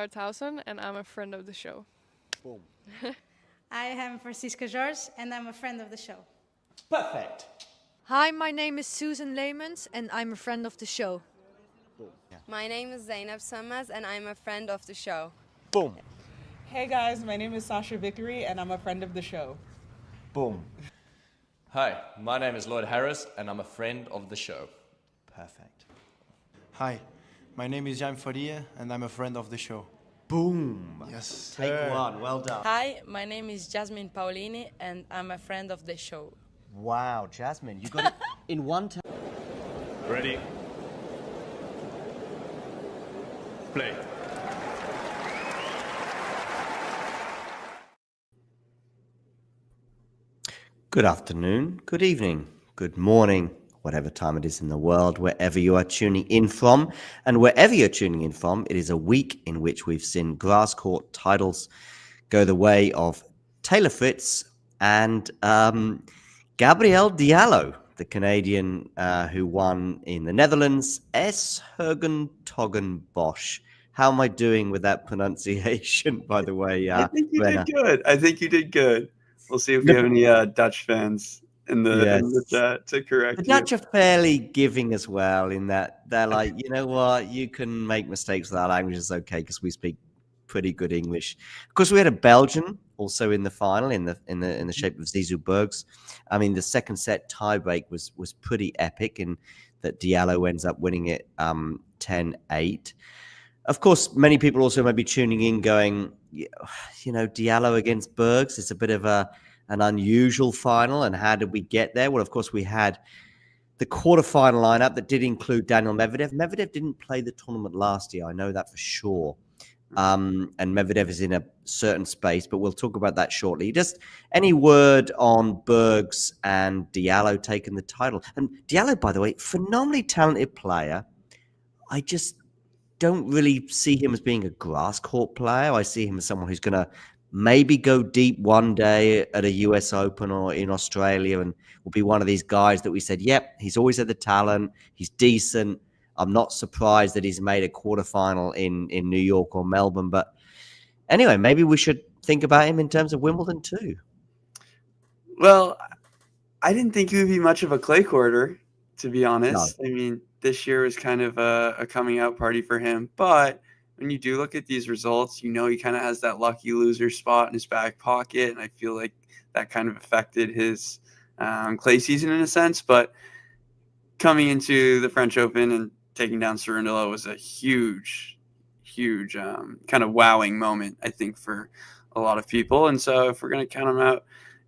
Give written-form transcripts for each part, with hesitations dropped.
Lara Towson, and I'm a friend of the show. Boom. I am Francisca George, and I'm a friend of the show. Perfect. Hi, my name is Susan Leemans and I'm a friend of the show. Boom. Yeah. My name is Zainab Sammaz and I'm a friend of the show. Boom. Hey guys, my name is Sasha Vickery and I'm a friend of the show. Boom. Hi, my name is Lloyd Harris and I'm a friend of the show. Perfect. Hi, my name is Jan Faria and I'm a friend of the show. Boom. Yes. Take one. Well done. Hi, my name is Jasmine Paulini and I'm a friend of the show. Wow, Jasmine, you got it in one time. Ready? Play. Good afternoon, good evening, good morning, whatever time it is in the world, wherever you are tuning in from. And wherever you're tuning in from, it is a week in which we've seen grass court titles go the way of Taylor Fritz and Gabriel Diallo, the Canadian who won in the Netherlands, S. Hergen-Toggen-Bosch. How am I doing with that pronunciation, by the way? I think you did good. I think you did good. We'll see if we have any Dutch fans in the chat to correct The you. Dutch are fairly giving as well in that they're like, you know what, you can make mistakes with our language, it's okay because we speak pretty good English. Of course, we had a Belgian also in the final in the shape of Zizou Bergs. I mean, the second set tiebreak was pretty epic in that Diallo ends up winning it 10-8. Of course, many people also may be tuning in going, you know, Diallo against Bergs. It's a bit of an unusual final. And how did we get there? Well, of course, we had the quarterfinal lineup that did include Daniil Medvedev. Medvedev didn't play the tournament last year. I know that for sure. And Medvedev is in a certain space, but we'll talk about that shortly. Just any word on Bergs and Diallo taking the title? And Diallo, by the way, phenomenally talented player. I just don't really see him as being a grass court player. I see him as someone who's going to maybe go deep one day at a US Open or in Australia and will be one of these guys that we said, yep, he's always had the talent. He's decent. I'm not surprised that he's made a quarterfinal in New York or Melbourne. But anyway, maybe we should think about him in terms of Wimbledon too. Well, I didn't think he would be much of a clay courter, to be honest. No. I mean, this year was kind of a coming out party for him. But when you do look at these results, you know he kind of has that lucky loser spot in his back pocket. And I feel like that kind of affected his clay season in a sense. But coming into the French Open and taking down Cerundolo was a huge kind of wowing moment, I think, for a lot of people. And so if we're going to count him out,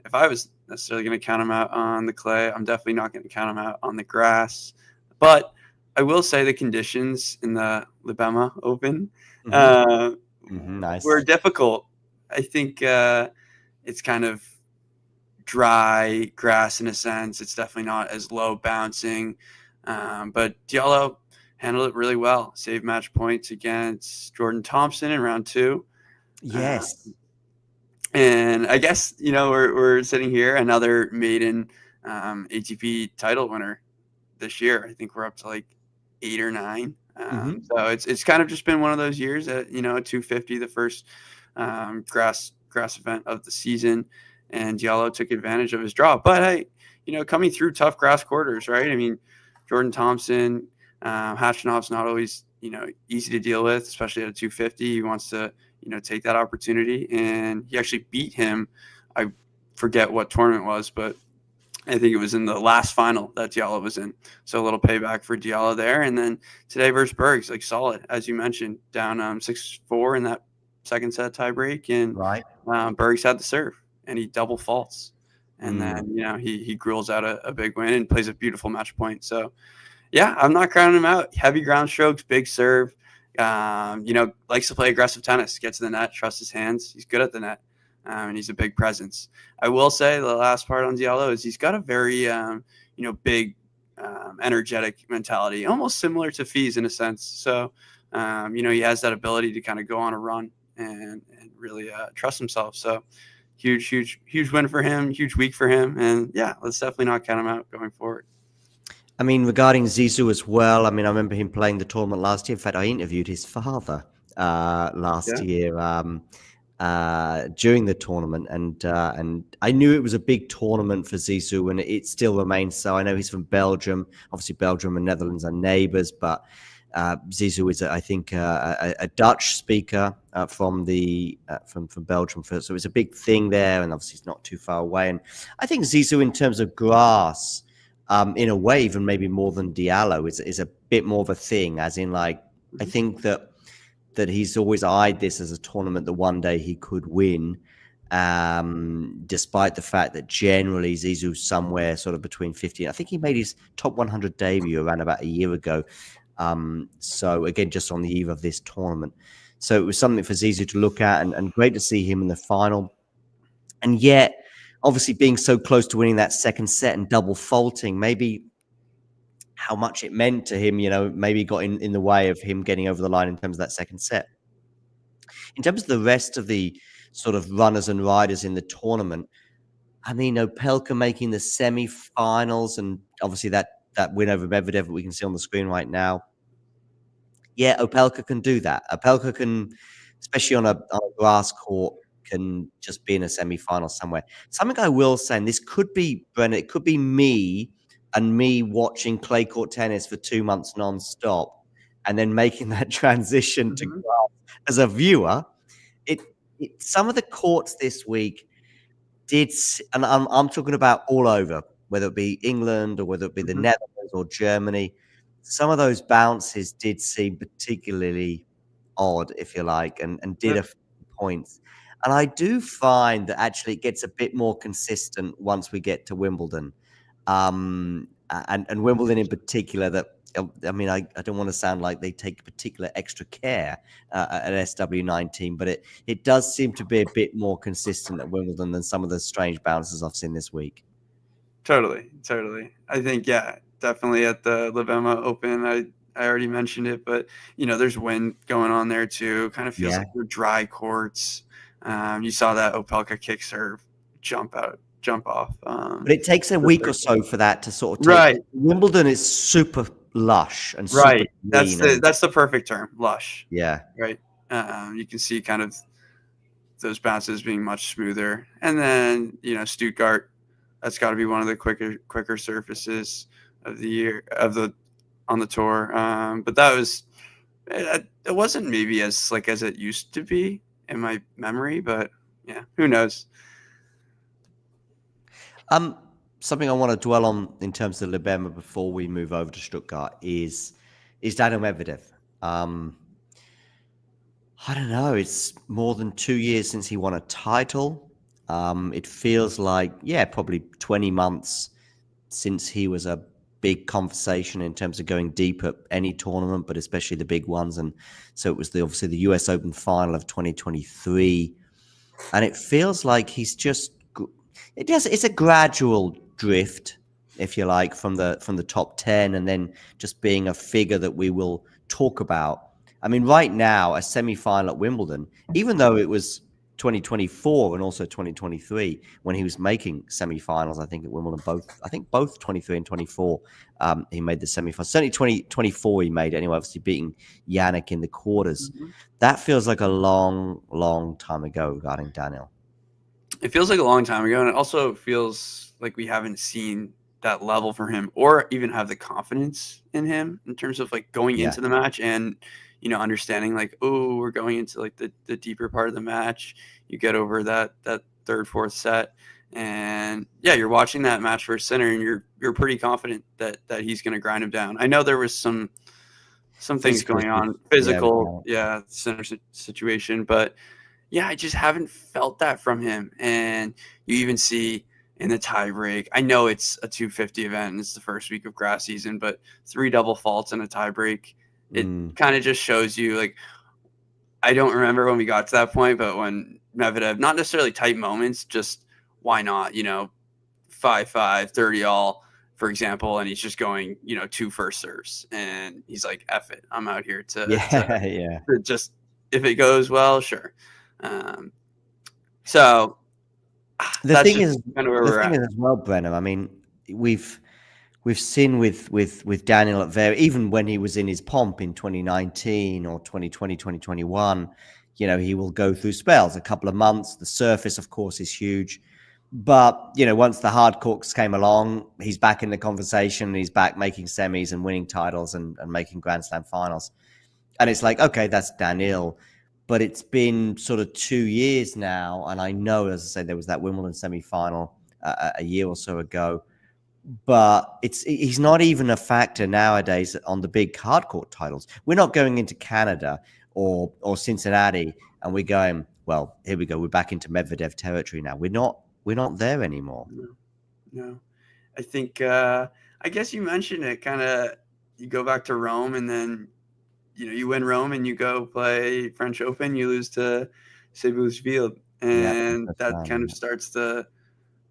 if I was necessarily going to count him out on the clay, I'm definitely not going to count him out on the grass. But I will say the conditions in the Libéma Open Nice. were difficult. I think it's kind of dry grass in a sense. It's definitely not as low bouncing. But Diallo handled it really well. Saved match points against Jordan Thompson in round 2. Yes. And I guess, you know, we're sitting here, another maiden ATP title winner this year. I think we're up to like 8 or 9. So it's kind of just been one of those years that, you know, 250, the first grass event of the season, and Diallo took advantage of his draw. But hey, you know, coming through tough grass quarters, right? I mean, Jordan Thompson, Hachanov's not always, you know, easy to deal with, especially at a 250. He wants to, you know, take that opportunity, and he actually beat him. I forget what tournament it was, but I think it was in the last final that Diallo was in. So a little payback for Diallo there. And then today versus Bergs, like solid, as you mentioned, down 6-4 in that second set tie break. And Bergs had the serve and he double faults. And then, you know, he grills out a big win and plays a beautiful match point. So, yeah, I'm not counting him out. Heavy ground strokes, big serve. You know, likes to play aggressive tennis, gets to the net, trusts his hands. He's good at the net. And he's a big presence. I will say the last part on Diallo is he's got a very, you know, big, energetic mentality, almost similar to Fils in a sense. So, you know, he has that ability to kind of go on a run and really trust himself. So huge win for him, huge week for him. And yeah, let's definitely not count him out going forward. I mean, regarding Zizou as well, I mean, I remember him playing the tournament last year. In fact, I interviewed his father last year during the tournament, and I knew it was a big tournament for Zizou, and it still remains so. I know he's from Belgium. Obviously, Belgium and Netherlands are neighbours, but Zizou is, I think, a Dutch speaker from Belgium, so it's a big thing there, and obviously it's not too far away. And I think Zizou, in terms of grass, in a way, even maybe more than Diallo, is a bit more of a thing. As in, like, I think that he's always eyed this as a tournament that one day he could win, despite the fact that generally Zizou's somewhere sort of between 50. I think he made his top 100 debut around about a year ago. So again, just on the eve of this tournament. So it was something for Zizou to look at, and great to see him in the final. And yet, obviously being so close to winning that second set and double faulting, maybe how much it meant to him, maybe got in the way of him getting over the line in terms of that second set. In terms of the rest of the sort of runners and riders in the tournament, I mean, Opelka making the semi-finals, and obviously that win over Medvedev that we can see on the screen right now. Yeah, Opelka can do that. Opelka can, especially on a grass court, can just be in a semi-final somewhere. Something I will say, and this could be, Brennan, it could be me watching clay court tennis for 2 months non-stop and then making that transition to grass as a viewer. Some of the courts this week did, and I'm talking about all over, whether it be England or whether it be the Netherlands or Germany, some of those bounces did seem particularly odd, if you like, and did a few points. And I do find that actually it gets a bit more consistent once we get to Wimbledon. And Wimbledon in particular, that, I mean, I don't want to sound like they take particular extra care at SW19, but it does seem to be a bit more consistent at Wimbledon than some of the strange bounces I've seen this week. Totally. I think, yeah, definitely at the Libéma Open, I already mentioned it, but, there's wind going on there too. Kind of feels like they're dry courts. You saw that Opelka kick serve jump off. But it takes a week or so for that to sort of take. Right. Wimbledon is super lush and super right. That's the perfect term, lush. Yeah. Right. You can see kind of those bounces being much smoother, and then Stuttgart. That's got to be one of the quicker surfaces of the year on the tour. But that was it wasn't maybe as slick as it used to be in my memory, but yeah, who knows? Something I want to dwell on in terms of Libéma before we move over to Stuttgart is Daniil Medvedev. I don't know. It's more than 2 years since he won a title. It feels like, probably 20 months since he was a big conversation in terms of going deep at any tournament, but especially the big ones. And so it was obviously the US Open final of 2023. And it feels like he's just, it's a gradual drift, if you like, from the top 10, and then just being a figure that we will talk about. I mean, right now, a semi-final at Wimbledon, even though it was 2024 and also 2023 when he was making semi-finals, I think at Wimbledon, both 23 and 24, he made the semi-finals. Certainly 2024 he made anyway, obviously beating Yannick in the quarters. That feels like a long, long time ago regarding Daniil. It feels like a long time ago, and it also feels like we haven't seen that level for him, or even have the confidence in him in terms of like going into the match and understanding like, oh, we're going into like the deeper part of the match. You get over that third, fourth set, and you're watching that match versus Sinner, and you're pretty confident that he's going to grind him down. I know there was some things going on, physical, Sinner situation, but I just haven't felt that from him. And you even see in the tie break, I know it's a 250 event and it's the first week of grass season, but 3 double faults in a tie break. It kind of just shows you, like, I don't remember when we got to that point, but when Medvedev, not necessarily tight moments, just why not, 5-5, 30-all, for example, and he's just going, 2 first serves, and he's like, F it, I'm out here to just, if it goes well, sure. So the thing is, kind of where we're at as well, Brennan. I mean, we've we've seen with Daniil at even when he was in his pomp in 2019 or 2020, 2021, you know, he will go through spells, a couple of months. The surface, of course, is huge. But, you know, once the hard courts came along, he's back in the conversation. And he's back making semis and winning titles and making Grand Slam finals. And it's like, okay, that's Daniil. But it's been sort of 2 years now. And I know, as I say, there was that Wimbledon semi-final a year or so ago. But he's not even a factor nowadays on the big hard court titles. We're not going into Canada or Cincinnati and we're going, well, here we go. We're back into Medvedev territory now. We're not there anymore. No. I think, I guess you mentioned it, kind of, you go back to Rome and then, you know, you win Rome and you go play French Open, you lose to Field. And that kind of starts to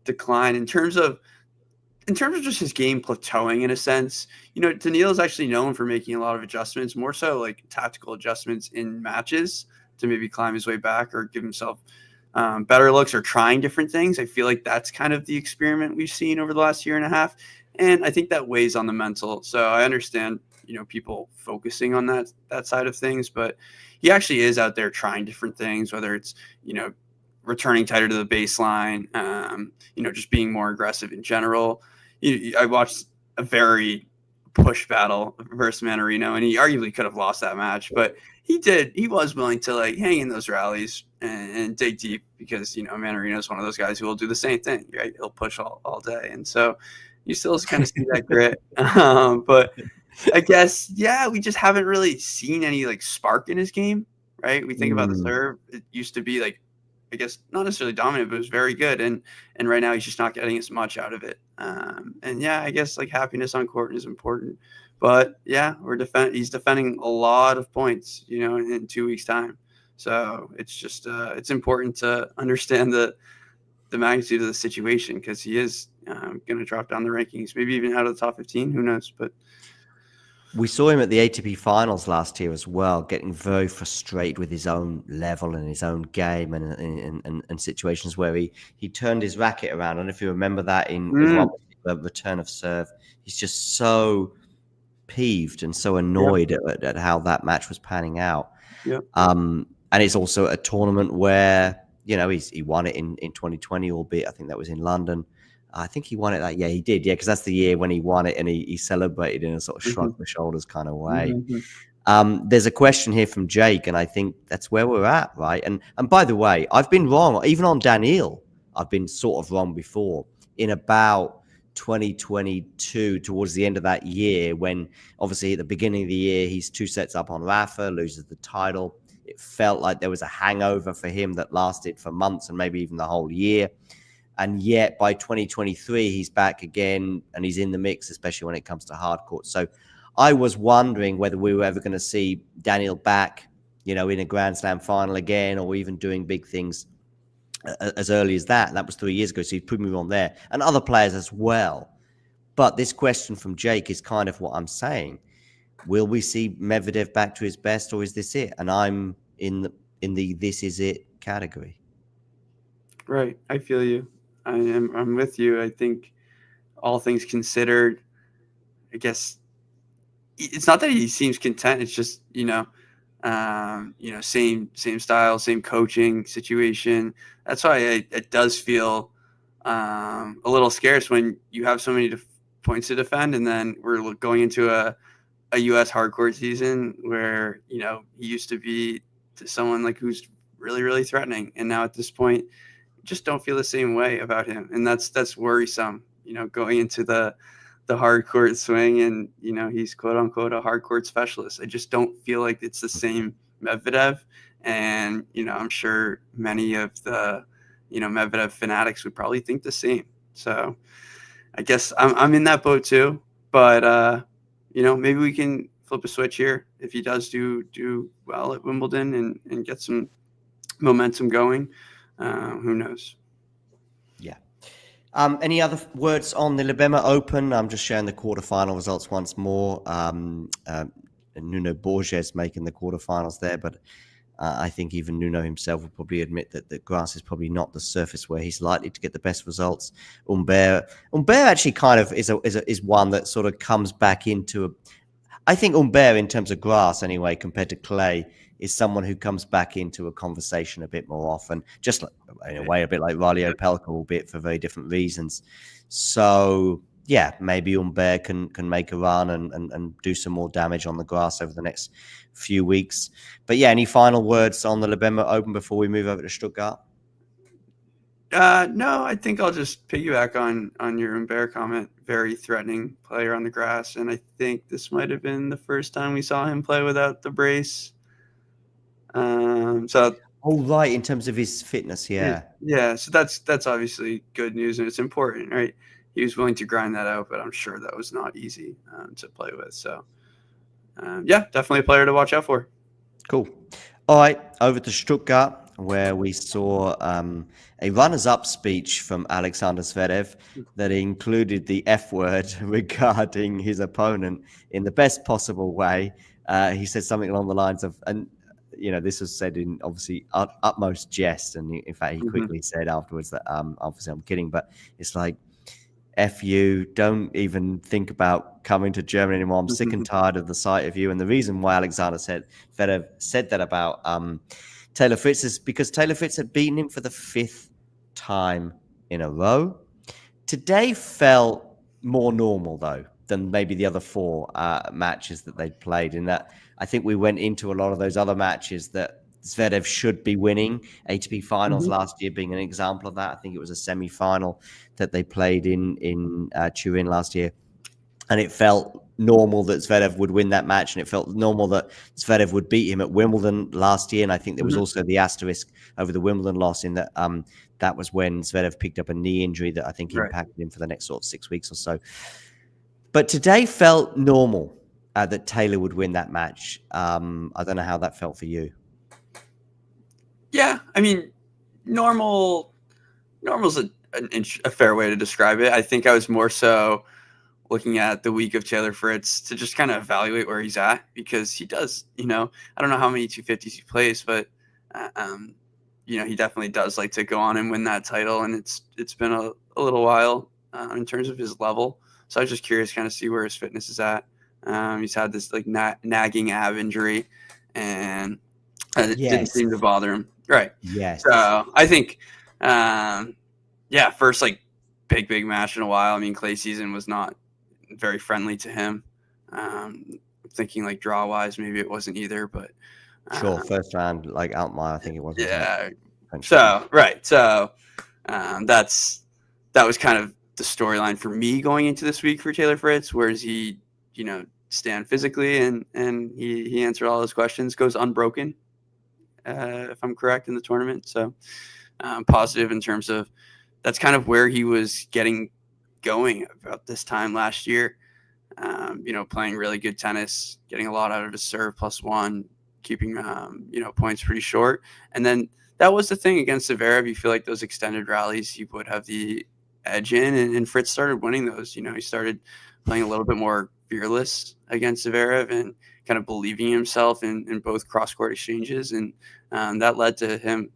decline in terms of just his game plateauing in a sense. You know, Daniil is actually known for making a lot of adjustments, more so like tactical adjustments in matches to maybe climb his way back or give himself better looks or trying different things. I feel like that's kind of the experiment we've seen over the last year and a half. And I think that weighs on the mental. So I understand, you know, people focusing on that side of things, but he actually is out there trying different things, whether it's, you know, returning tighter to the baseline, you know, just being more aggressive in general. I watched a very push battle versus Mannarino, and he arguably could have lost that match, but he was willing to like hang in those rallies and dig deep because, you know, Mannarino is one of those guys who will do the same thing, right? He'll push all day. And so you still kind of see that grit. But I guess, yeah, we just haven't really seen any like spark in his game, right? We think about the serve. It used to be like, I guess not necessarily dominant, but it was very good. And right now he's just not getting as much out of it. And yeah, I guess like happiness on court is important, but yeah, he's defending a lot of points, you know, in 2 weeks time. So it's just, it's important to understand the magnitude of the situation because he is going to drop down the rankings, maybe even out of the top 15, who knows, but. We saw him at the ATP finals last year as well, getting very frustrated with his own level and his own game and situations where he turned his racket around. I don't know if you remember that in the return of serve. He's just so peeved and so annoyed at how that match was panning out. And it's also a tournament where, you know, he won it in 2020, albeit I think that was in London. I think he won it that year. He did, yeah, because that's the year when he won it and he celebrated in a sort of shrug the shoulders kind of way. There's a question here from Jake, and I think that's where we're at, right? And by the way, I've been wrong. Even on Daniil, I've been sort of wrong before. In about 2022, towards the end of that year, when obviously at the beginning of the year, he's 2 sets up on Rafa, loses the title. It felt like there was a hangover for him that lasted for months and maybe even the whole year. And yet by 2023, he's back again and he's in the mix, especially when it comes to hard court. So I was wondering whether we were ever going to see Daniil back, you know, in a Grand Slam final again, or even doing big things as early as that. And that was 3 years ago. So he's put me on there and other players as well. But this question from Jake is kind of what I'm saying. Will we see Medvedev back to his best, or is this it? And I'm in the this is it category. Right. I feel you. I'm with you. I think all things considered, I guess it's not that he seems content. It's just, you know, same style, same coaching situation. That's why it does feel a little scarce when you have so many points to defend. And then we're going into a U.S. hardcourt season where, you know, he used to be to someone like who's really, really threatening. And now at this point, just don't feel the same way about him. And that's worrisome, you know, going into the hard court swing and, you know, he's quote unquote a hard court specialist. I just don't feel like it's the same Medvedev. And, you know, I'm sure many of the, you know, Medvedev fanatics would probably think the same. So I guess I'm in that boat too, but, you know, maybe we can flip a switch here if he does do well at Wimbledon and get some momentum going. Who knows? Yeah. Any other words on the Libéma Open? I'm just sharing the quarterfinal results once more. Nuno Borges making the quarterfinals there, but I think even Nuno himself will probably admit that the grass is probably not the surface where he's likely to get the best results. Humbert actually kind of is one that sort of comes back into I think Humbert, in terms of grass anyway, compared to clay, is someone who comes back into a conversation a bit more often, just like, in a way, a bit like Riley Opelka, albeit for very different reasons. So, yeah, maybe Humbert can make a run and do some more damage on the grass over the next few weeks. But yeah, any final words on the Libéma Open before we move over to Stuttgart? No, I think I'll just piggyback on your Humbert comment. Very threatening player on the grass, and I think this might have been the first time we saw him play without the brace. Right, in terms of his fitness, yeah. So that's obviously good news, and it's important, right? He was willing to grind that out, but I'm sure that was not easy to play with. So, definitely a player to watch out for. Cool. All right, over to Stuttgart, where we saw a runners-up speech from Alexander Zverev that included the F word regarding his opponent in the best possible way. He said something along the lines of, and this was said in obviously utmost jest, and in fact he quickly said afterwards that obviously I'm kidding, but it's like, F you, don't even think about coming to Germany anymore. I'm sick and tired of the sight of you. And the reason why Alexander Zverev said that about Taylor Fritz is because Taylor Fritz had beaten him for the 5th time in a row. Today felt more normal, though, than maybe the other 4 matches that they'd played, in that I think we went into a lot of those other matches that Zverev should be winning. ATP finals last year being an example of that. I think it was a semi-final that they played in Turin last year. And it felt normal that Zverev would win that match, and it felt normal that Zverev would beat him at Wimbledon last year. And I think there was also the asterisk over the Wimbledon loss in that that was when Zverev picked up a knee injury that I think impacted him for the next sort of 6 weeks or so. But today felt normal that Taylor would win that match. I don't know how that felt for you. Yeah, I mean, normal's a fair way to describe it. I think I was more so looking at the week of Taylor Fritz to just kind of evaluate where he's at, because he does, I don't know how many 250s he plays, but he definitely does like to go on and win that title, and it's been a little while in terms of his level. So I was just curious to kind of see where his fitness is at. He's had this like nagging ab injury, and it didn't seem to bother him. Right. Yes. So I think, first like big match in a while. I mean, clay season was not very friendly to him. Thinking like draw wise, maybe it wasn't either, but sure. First round, like Altmaier, I think it was. Yeah. So right. So that was kind of the storyline for me going into this week for Taylor Fritz. Where does he, stand physically, and he answered all his questions, goes unbroken. If I'm correct, in the tournament. So positive in terms of that's kind of where he was getting going about this time last year. Playing really good tennis, getting a lot out of his serve +1, keeping, points pretty short. And then that was the thing against Zverev. You feel like those extended rallies, he would have the edge in, and Fritz started winning those. He started playing a little bit more fearless against Zverev and kind of believing in himself in both cross-court exchanges. And that led to him,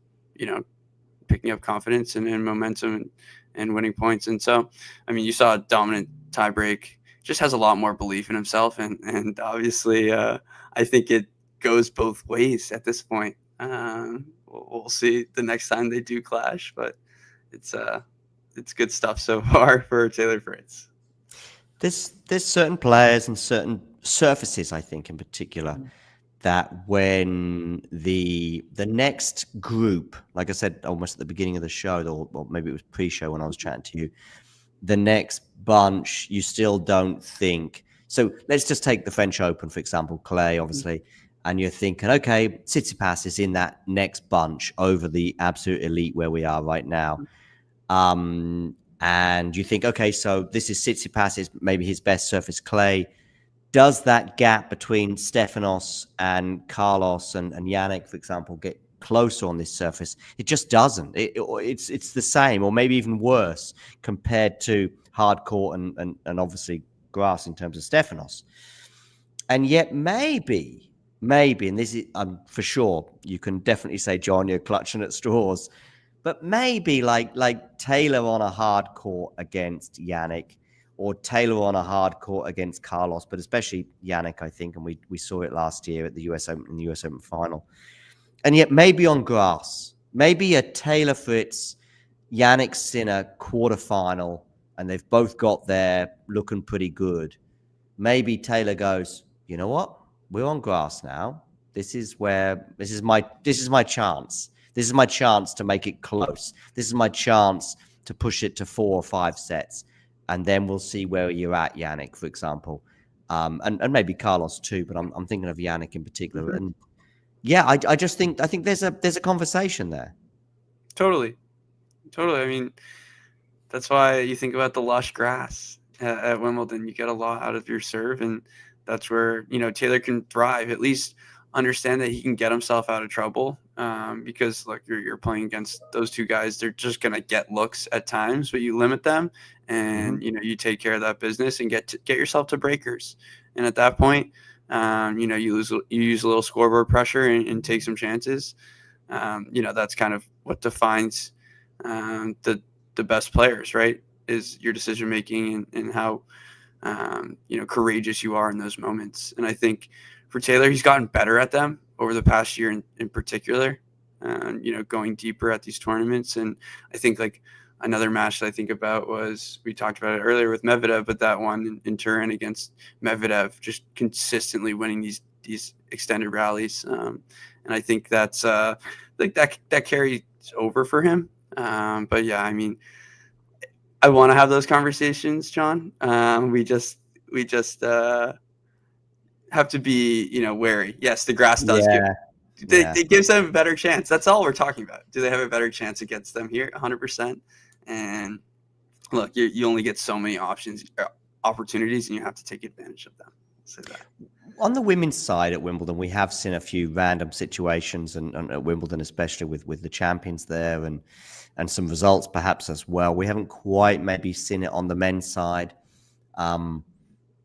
picking up confidence and momentum and winning points. And so, I mean, you saw a dominant tiebreak, just has a lot more belief in himself. And obviously, I think it goes both ways at this point. We'll see the next time they do clash, but it's good stuff so far for Taylor Fritz. There's certain players and certain surfaces, I think, in particular, that when the next group, like I said almost at the beginning of the show, or maybe it was pre-show when I was chatting to you, the next bunch, you still don't think. So let's just take the French Open, for example, clay, obviously, and you're thinking, okay, Tsitsipas is in that next bunch over the absolute elite where we are right now. And you think, okay, so this is Tsitsipas, is maybe his best surface clay. Does that gap between Stefanos and Carlos and Yannick, for example, get closer on this surface? It just doesn't. It's the same, or maybe even worse, compared to hard court and obviously grass in terms of Stefanos. And yet maybe maybe, and this is for sure, you can definitely say, John, you're clutching at straws, but maybe like Taylor on a hard court against Yannick, or Taylor on a hard court against Carlos, but especially Yannick, I think, and we saw it last year at the US Open, in the US Open final. And yet maybe on grass, maybe a Taylor Fritz, Yannick Sinner quarterfinal, and they've both got there looking pretty good. Maybe Taylor goes, you know what? We're on grass now. This is my chance. This is my chance to make it close. This is my chance to push it to 4 or 5 sets. And then we'll see where you're at, Yannick, for example. And maybe Carlos too, but I'm thinking of Yannick in particular. And yeah, I think there's a conversation there. Totally. I mean, that's why you think about the lush grass at Wimbledon. You get a lot out of your serve, and that's where, Taylor can thrive. At least understand that he can get himself out of trouble, because like you're playing against those two guys. They're just going to get looks at times, but you limit them, and you take care of that business and get yourself to breakers. And at that point, you use a little scoreboard pressure and take some chances. That's kind of what defines the best players, right? Is your decision making and how courageous you are in those moments. And I think for Taylor, he's gotten better at them over the past year in particular, going deeper at these tournaments. And I think like another match that I think about was, we talked about it earlier with Medvedev, but that one in Turin against Medvedev, just consistently winning these extended rallies. And I think that's like that carries over for him. But yeah, I mean, I want to have those conversations, John. We just have to be, wary. Yes, the grass does it gives them a better chance. That's all we're talking about. Do they have a better chance against them here? 100%. And look, you only get so many opportunities, and you have to take advantage of them. Say that. On the women's side at Wimbledon, we have seen a few random situations, and at Wimbledon, especially with the champions there, and some results perhaps as well. We haven't quite maybe seen it on the men's side.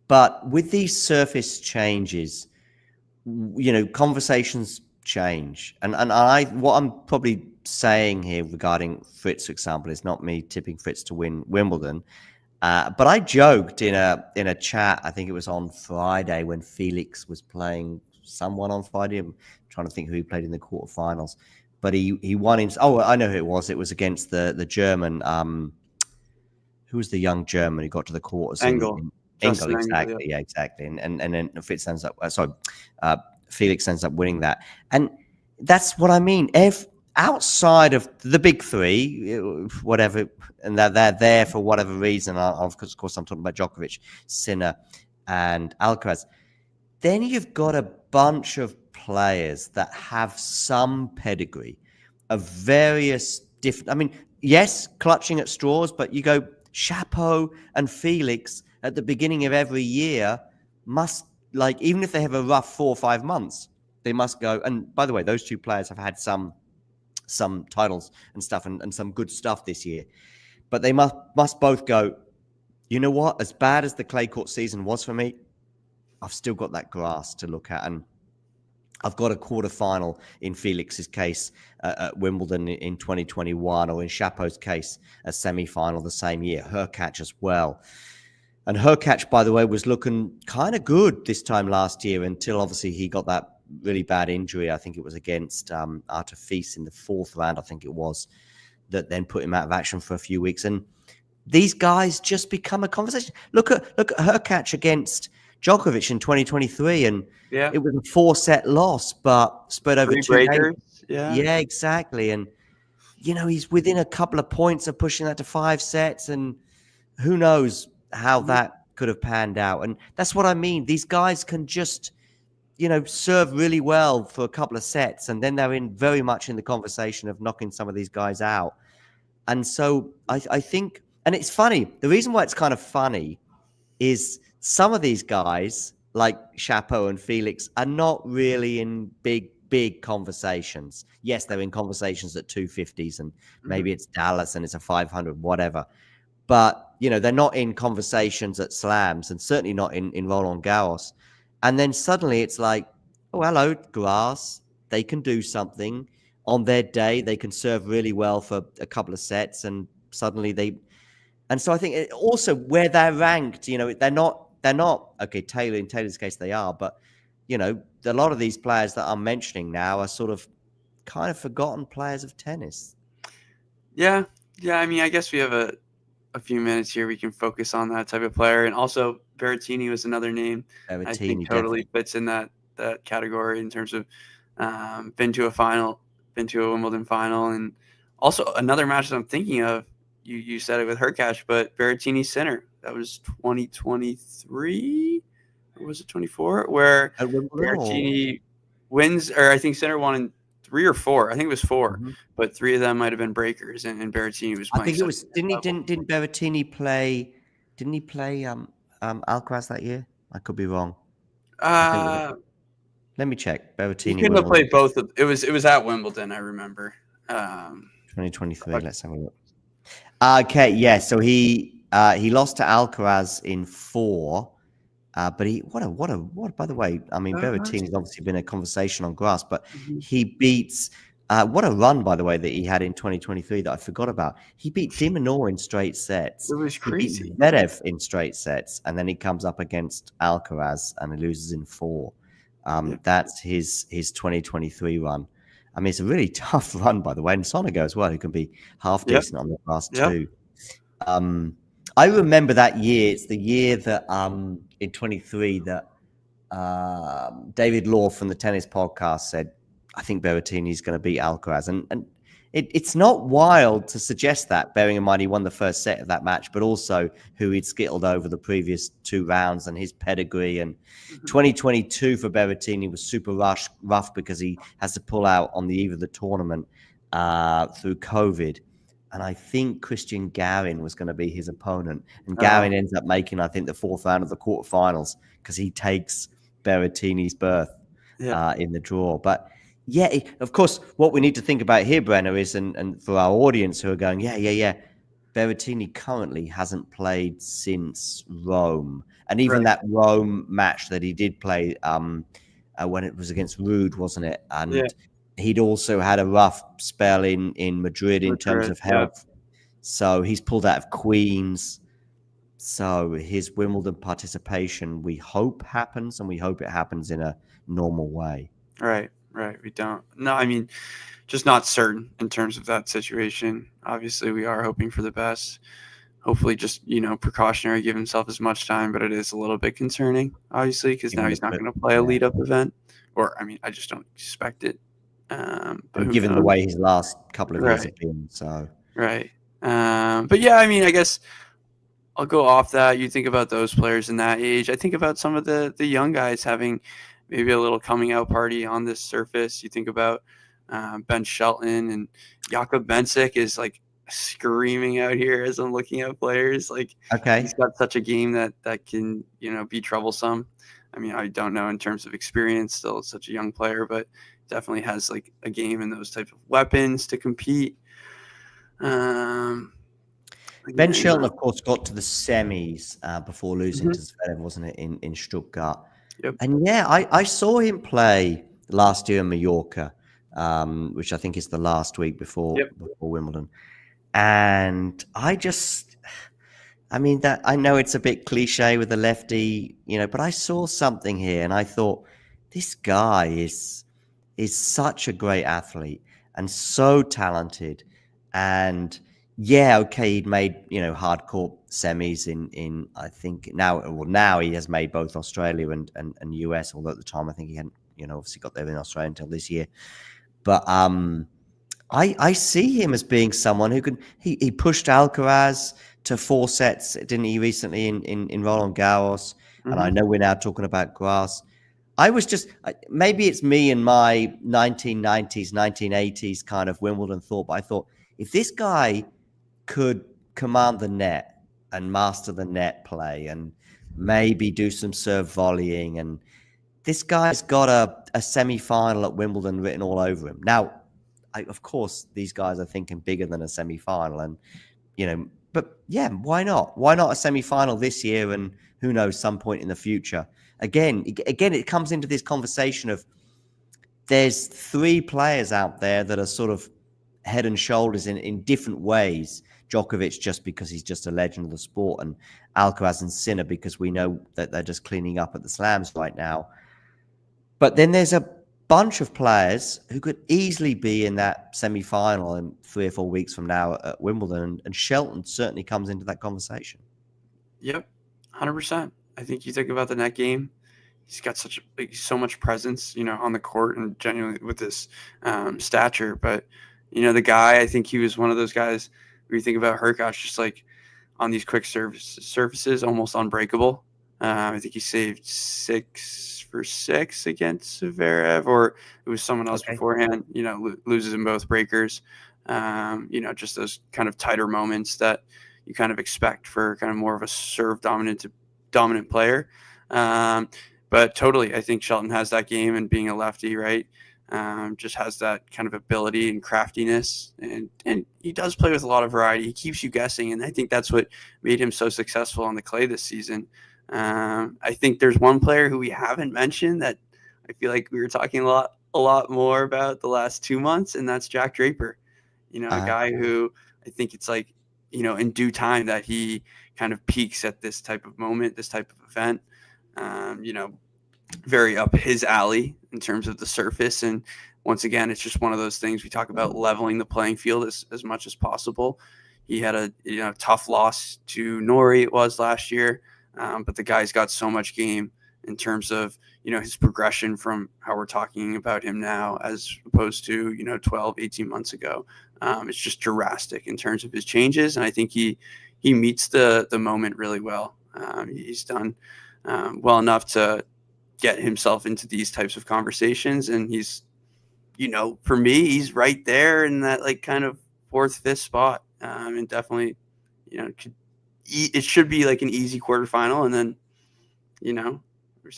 But with these surface changes, conversations change. And what I'm probably saying here regarding Fritz, for example, is not me tipping Fritz to win Wimbledon. But I joked in a chat, I think it was on Friday, when Felix was playing someone on Friday. I'm trying to think who he played in the quarterfinals. But he won in. Oh, I know who it was. It was against the German. Who was the young German who got to the quarters? Engel, exactly. Yeah, exactly. And then Fritz ends up. Felix ends up winning that. And that's what I mean. If outside of the big three, whatever, and they're there for whatever reason, of course, I'm talking about Djokovic, Sinner, and Alcaraz. Then you've got a bunch of players that have some pedigree of various different. I mean, yes, clutching at straws, but you go Chapeau and Felix at the beginning of every year must, like, even if they have a rough 4 or 5 months, they must go. And by the way, those two players have had some titles and stuff and some good stuff this year, but they must both go, you know what? As bad as the clay court season was for me, I've still got that grass to look at, and I've got a quarterfinal in Felix's case at Wimbledon in 2021, or in Chapeau's case, a semi-final the same year. Hurkacz as well. And Hurkacz, by the way, was looking kind of good this time last year, until obviously he got that really bad injury. I think it was against Artifice in the 4th round, I think it was, that then put him out of action for a few weeks. And these guys just become a conversation. Look at Hurkacz against Djokovic in 2023, and it was a 4-set loss, but spread over 2 games. Yeah, exactly. And he's within a couple of points of pushing that to 5 sets, and who knows how that could have panned out. And that's what I mean. These guys can just serve really well for a couple of sets, and then they're very much in the conversation of knocking some of these guys out. And so I think, and it's funny, the reason why it's kind of funny is some of these guys, like Chapeau and Felix, are not really in big conversations. Yes, they're in conversations at 250s, and maybe it's Dallas and it's a 500, whatever. But, they're not in conversations at slams, and certainly not in Roland Garros. And then suddenly it's like, oh, hello, grass. They can do something on their day. They can serve really well for a couple of sets, and suddenly they. And so I think also where they're ranked, they're not okay. In Taylor's case, they are, but a lot of these players that I'm mentioning now are sort of kind of forgotten players of tennis. Yeah. I mean, I guess we have a few minutes here. We can focus on that type of player, and also Berrettini was another name. I think totally fits in that category in terms of been to a Wimbledon final, and also another match that I'm thinking of. You said it with Hurkacz, but Berrettini Sinner, that was 2023, or was it 24? Where Berrettini wins, or I think Sinner won in 3 or 4. I think it was 4, but 3 of them might have been breakers, and Berrettini was playing. I think it was. Didn't Berrettini play? Didn't he play Alcaraz that year? I could be wrong. Let me check. Berrettini. He couldn't have played both. It was at Wimbledon. I remember. 2023. Let's have a look. Okay, yeah. So he lost to Alcaraz in 4, but what? By the way, I mean Berrettini's obviously been a conversation on grass, but he beats. What a run, by the way, that he had in 2023 that I forgot about. He beat De Minaur in straight sets. It was crazy. He beat Zverev in straight sets, and then he comes up against Alcaraz and he loses in 4. That's his 2023 run. I mean, it's a really tough run, by the way. And Sonego as well, who can be half decent on the grass too. I remember that year. It's the year that in 23 that David Law from the Tennis Podcast said, I think Berrettini's going to beat Alcaraz. And it's not wild to suggest that, bearing in mind he won the first set of that match, but also who he'd skittled over the previous 2 rounds and his pedigree. And 2022 for Berrettini was super rough because he has to pull out on the eve of the tournament through COVID. And I think Christian Garin was going to be his opponent. And Garin ends up making, I think, the 4th round of the quarterfinals because he takes Berrettini's berth in the draw. But yeah, of course, what we need to think about here, Brenner, is, and for our audience who are going, Berrettini currently hasn't played since Rome. And even that Rome match that he did play when it was against Rude, wasn't it? And he'd also had a rough spell in Madrid in terms of health. So he's pulled out of Queens. So his Wimbledon participation, we hope happens, and we hope it happens in a normal way. Right. We don't. No, I mean, just not certain in terms of that situation. Obviously, we are hoping for the best. Hopefully, just, precautionary, give himself as much time, but it is a little bit concerning, obviously, because now he's not going to play a lead-up event. Or, I mean, I just don't expect it. But given the way his last couple of years have been, so. Right. But yeah, I mean, I guess I'll go off that. You think about those players in that age. I think about some of the young guys having maybe a little coming out party on this surface. You think about Ben Shelton, and Jakub Benčík is like screaming out here as I'm looking at players. Like, he's got such a game that can, be troublesome. I mean, I don't know in terms of experience, still such a young player, but definitely has like a game and those types of weapons to compete. Ben Shelton, of course, got to the semis before losing to Zverev, wasn't it, in Stuttgart? Yep. And I saw him play last year in Mallorca, which I think is the last week before Wimbledon. And I know it's a bit cliche with the lefty, but I saw something here and I thought, this guy is such a great athlete and so talented. And he'd made, hardcore semis in I think now he has made both Australia and US, although at the time I think he hadn't, obviously got there in Australia until this year. But I see him as being someone who can, he pushed Alcaraz to 4 sets, didn't he, recently in Roland Garros? And I know we're now talking about grass. I was just, maybe it's me and my 1990s, 1980s kind of Wimbledon thought, but I thought, if this guy could command the net and master the net play and maybe do some serve volleying, and this guy's got a semi-final at Wimbledon written all over him. Now, of course, these guys are thinking bigger than a semi-final, and but yeah, why not? Why not a semi-final this year, and who knows, some point in the future? Again, it comes into this conversation of there's 3 players out there that are sort of head and shoulders in different ways. Djokovic just because he's just a legend of the sport, and Alcaraz and Sinner because we know that they're just cleaning up at the slams right now. But then there's a bunch of players who could easily be in that semi-final in 3 or 4 weeks from now at Wimbledon, and Shelton certainly comes into that conversation. Yep, 100%. I think you think about the net game. He's got so much presence, on the court and genuinely with this stature. But, the guy, I think he was one of those guys where you think about Hurkacz, just like on these quick surfaces, almost unbreakable. I think he saved 6 for 6 against Zverev, or it was someone else beforehand, loses in both breakers. Just those kind of tighter moments that you kind of expect for kind of more of a serve dominant player. But totally, I think Shelton has that game, and being a lefty, right, just has that kind of ability and craftiness, and he does play with a lot of variety. He keeps you guessing, and I think that's what made him so successful on the clay this season. I think there's one player who we haven't mentioned that I feel like we were talking a lot more about the last 2 months, and that's Jack Draper. A guy who I think it's like, in due time that he kind of peaks at this type of moment, this type of event. Very up his alley in terms of the surface. And once again, it's just one of those things we talk about, leveling the playing field as much as possible. He had a tough loss to Nori, it was last year. But the guy's got so much game in terms of, his progression from how we're talking about him now as opposed to, 12, 18 months ago. It's just drastic in terms of his changes. And I think he meets the moment really well. He's done well enough to get himself into these types of conversations. And he's, for me, he's right there in that like kind of 4th, 5th spot. And definitely, it should be like an easy quarterfinal. And then,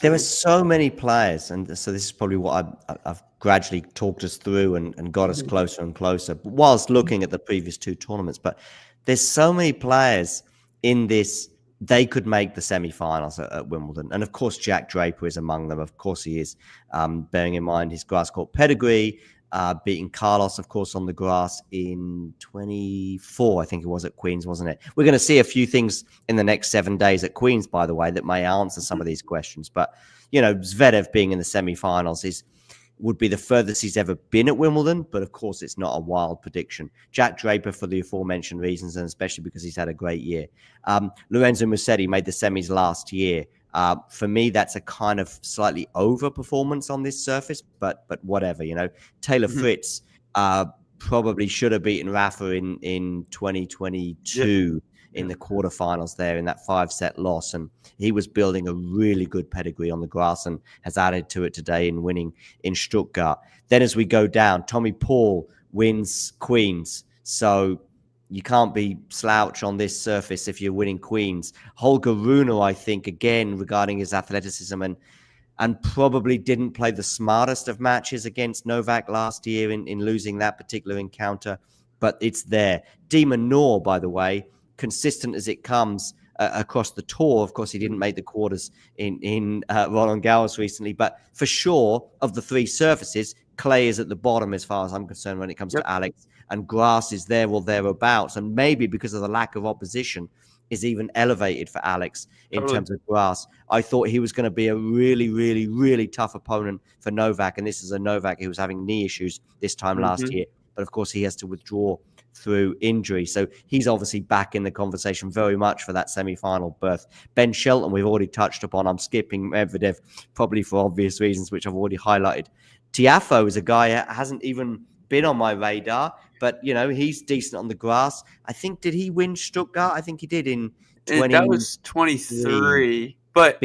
there are so many players. And so this is probably what I've gradually talked us through and got us closer and closer whilst looking at the previous 2 tournaments. But there's so many players in this. They could make the semi-finals at Wimbledon. And of course, Jack Draper is among them. Of course he is, bearing in mind his grass court pedigree, beating Carlos, of course, on the grass in 24, I think it was, at Queen's, wasn't it? We're going to see a few things in the next 7 days at Queen's, by the way, that may answer some of these questions. But, Zverev being in the semi-finals would be the furthest he's ever been at Wimbledon, but of course it's not a wild prediction. Jack Draper for the aforementioned reasons, and especially because he's had a great year. Lorenzo Musetti made the semis last year. For me, that's a kind of slightly over performance on this surface, but whatever, Taylor Fritz probably should have beaten Rafa in 2022 in the quarterfinals there in that 5-set loss. And he was building a really good pedigree on the grass and has added to it today in winning in Stuttgart. Then as we go down, Tommy Paul wins Queens. So you can't be slouch on this surface if you're winning Queens. Holger Rune, I think, again, regarding his athleticism and probably didn't play the smartest of matches against Novak last year in losing that particular encounter, but it's there. Demon Noor, by the way, consistent as it comes across the tour. Of course, he didn't make the quarters in Roland Garros recently, but for sure, of the 3 surfaces, clay is at the bottom as far as I'm concerned when it comes to Alex, and grass is there or thereabouts, and maybe because of the lack of opposition is even elevated for Alex in terms of grass. I thought he was going to be a really, really, really tough opponent for Novak, and this is a Novak who was having knee issues this time last year, but of course he has to withdraw through injury. So he's obviously back in the conversation very much for that semi-final berth. Ben Shelton, we've already touched upon. I'm skipping Medvedev, probably for obvious reasons, which I've already highlighted. Tiafoe is a guy that hasn't even been on my radar, but, he's decent on the grass. I think, did he win Stuttgart? I think he did in 20. That was 23. But,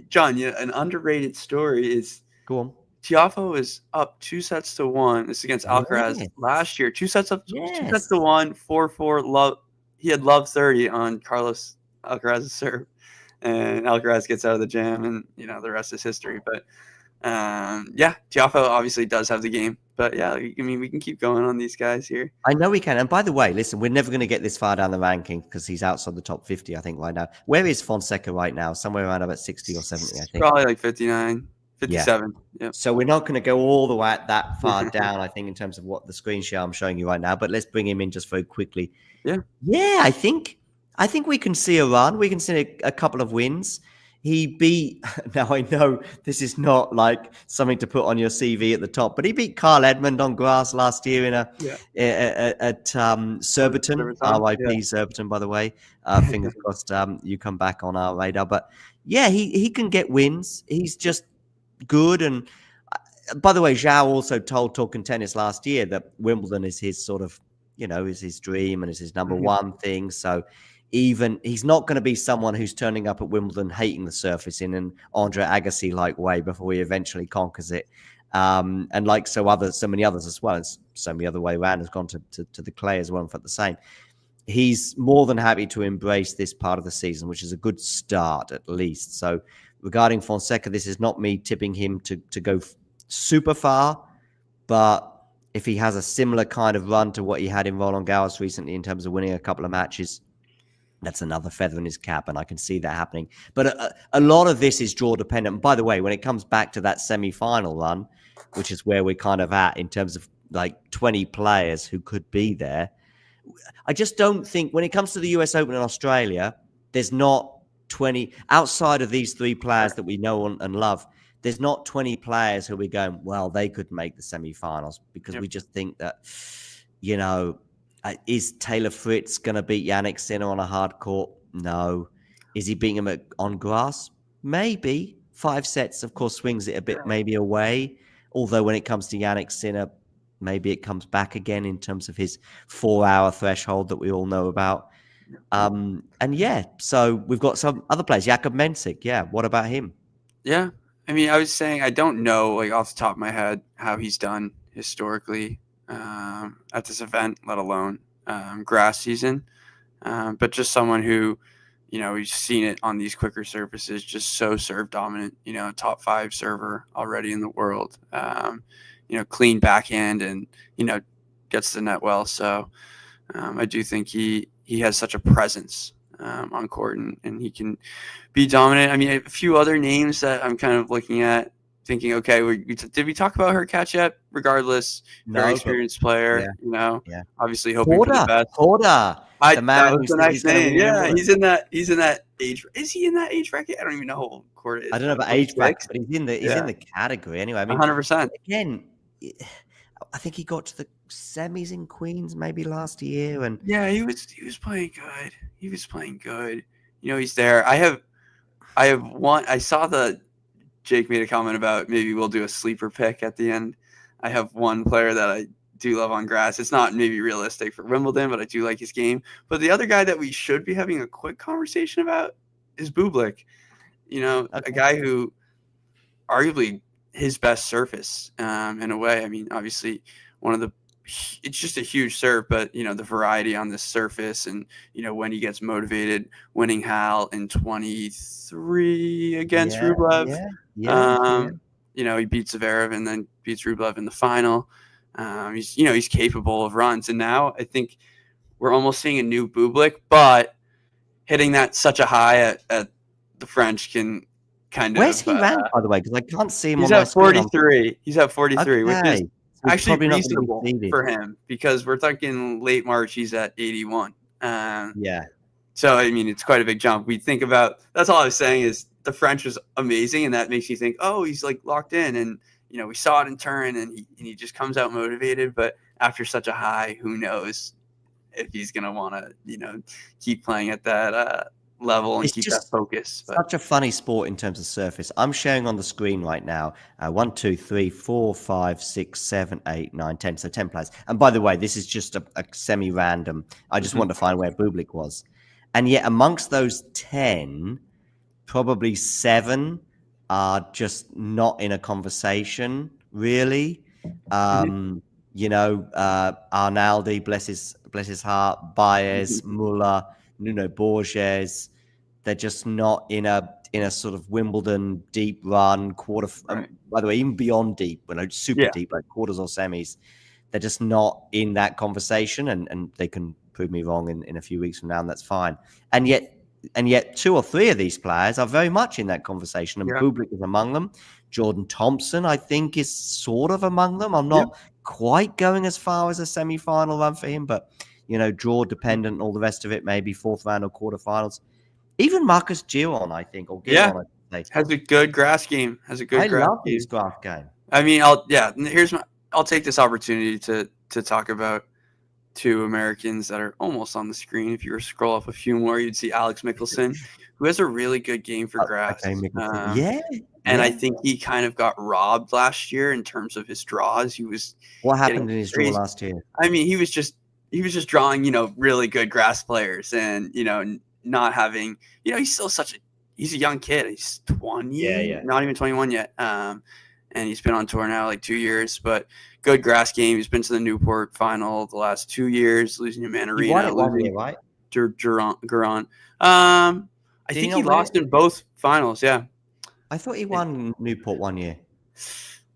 John, an underrated story is... Go on. Tiafoe is up 2-1. This is against Alcaraz last year. 2 sets up, 2 sets to 1, 4-4. He had love 30 on Carlos Alcaraz's serve, and Alcaraz gets out of the jam, and the rest is history. But Tiafoe obviously does have the game. But we can keep going on these guys here. I know we can. And by the way, listen, we're never going to get this far down the ranking because he's outside the top 50, I think, right now. Where is Fonseca right now? Somewhere around about 60 or 70, I think. Probably like 59. 57. Yeah. So we're not going to go all the way that far down, I think, in terms of what the screen share I'm showing you right now. But let's bring him in just very quickly. Yeah. Yeah, I think we can see a run. We can see a couple of wins. He beat. Now I know this is not like something to put on your CV at the top, but he beat Carl Edmund on grass last year at Surbiton. RIP Surbiton, by the way. Fingers crossed you come back on our radar. But yeah, he can get wins. He's just good. And by the way, Zhao also told Talking Tennis last year that Wimbledon is his sort of, is his dream and is his number one thing. So even he's not going to be someone who's turning up at Wimbledon hating the surface in an Andre Agassi like way before he eventually conquers it. And like so many others as well, and so many other way around has gone to the clay as well and for the same. He's more than happy to embrace this part of the season, which is a good start at least. So regarding Fonseca, this is not me tipping him to go super far, but if he has a similar kind of run to what he had in Roland Garros recently in terms of winning a couple of matches, that's another feather in his cap, and I can see that happening. But a lot of this is draw dependent. And by the way, when it comes back to that semi-final run, which is where we're kind of at in terms of like 20 players who could be there, I just don't think when it comes to the US Open in Australia, there's not 20 outside of these three players that we know and love. There's not 20 players who we're going, well, they could make the semi-finals because we just think that, is Taylor Fritz going to beat Yannick Sinner on a hard court? No. Is he beating him on grass? Maybe. 5 sets, of course, swings it a bit maybe away. Although when it comes to Yannick Sinner, maybe it comes back again in terms of his 4-hour threshold that we all know about. So we've got some other players. Jakub Mensik, what about him? Yeah. I mean, I was saying I don't know, like off the top of my head, how he's done historically at this event, let alone grass season. But just someone who, we've seen it on these quicker surfaces, just so serve dominant, top 5 server already in the world, clean backhand and, gets the net well. So I do think he has such a presence on court and he can be dominant. I mean, a few other names that I'm kind of looking at thinking, okay, did we talk about Hurkacz yet? Regardless, very experienced player, obviously hoping for the best. Korda, the man that was a nice name. Yeah, he's in that age. Is he in that age bracket? I don't even know how old Korda is. I don't know about age bracket, but he's in the category anyway. I mean, 100%. Again, I think he got to the semis in Queens maybe last year, and he was playing good. He was playing good. He's there. I have one. I saw Jake made a comment about maybe we'll do a sleeper pick at the end. I have one player that I do love on grass. It's not maybe realistic for Wimbledon, but I do like his game. But the other guy that we should be having a quick conversation about is Bublik. A guy who arguably his best surface in a way. I mean, obviously it's just a huge serve, but the variety on this surface and when he gets motivated, winning Hal in 23 against Rublev. He beats Zverev and then beats Rublev in the final. He's capable of runs, and now I think we're almost seeing a new Bublik, but hitting that such a high at the French can kind of. Where's he ranked, by the way? Because I can't see him. He's at 43. He's at 43, which is actually not reasonable for him because we're thinking late March. He's at 81. So I mean, it's quite a big jump. We think about that's all I was saying is the French was amazing, and that makes you think, oh, he's like locked in, and we saw it in Turin, and he just comes out motivated. But after such a high, who knows if he's gonna want to keep playing at that level and keep that focus. Such a funny sport in terms of surface. I'm showing on the screen right now 1, 2, 3, 4, 5, 6, 7, 8, 9, 10. So 10 players. And by the way, this is just a semi-random. I just want to find where Bublik was. And yet amongst those 10, probably 7 are just not in a conversation, really. Arnaldi, bless his heart, Baez, Muller, Nuno Borges, they're just not in a sort of Wimbledon deep run quarter. By the way, even beyond deep, super deep, like quarters or semis, they're just not in that conversation, and they can prove me wrong in a few weeks from now, and that's fine. And yet and yet 2 or 3 of these players are very much in that conversation, and Bublik is among them. Jordan Thompson, I think, is sort of among them. I'm not quite going as far as a semi-final run for him, but, draw dependent and all the rest of it, maybe 4th round or quarterfinals. Even Marcus Giron, I think, or Giron, has a good grass game. I love his grass game. I mean, I'll take this opportunity to talk about 2 Americans that are almost on the screen. If you were to scroll up a few more, you'd see Alex Mickelson, who has a really good game for grass. And I think he kind of got robbed last year in terms of his draws. What happened in his draw last year? I mean, he was just drawing, really good grass players, and not having, he's still he's a young kid. He's 20, not even 21 yet. And he's been on tour now like 2 years, but good grass game. He's been to the Newport final the last 2 years, losing to Manarino. He won it 1 year, right? Garon. I think he lost in both finals. Yeah. I thought he won Newport 1 year.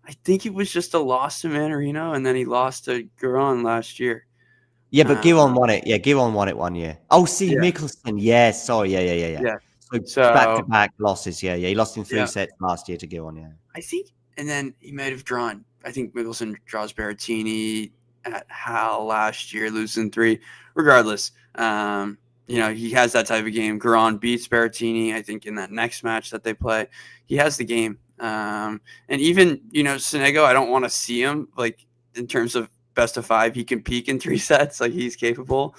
I think it was just a loss to Manarino, and then he lost to Garon last year. Yeah, but Giron won it. Yeah, Giron won it 1 year. Oh, see, Mickelson. Yeah, sorry. Yeah. So back-to-back losses. Yeah. He lost in 3 sets last year to Giron. Yeah. I think, and then he might have drawn. I think Mickelson draws Berrettini at Hal last year, losing 3. Regardless, he has that type of game. Garon beats Berrettini, I think, in that next match that they play. He has the game. And even, Sonego, I don't want to see him, like, in terms of best of 5. He can peak in 3 sets. Like, he's capable.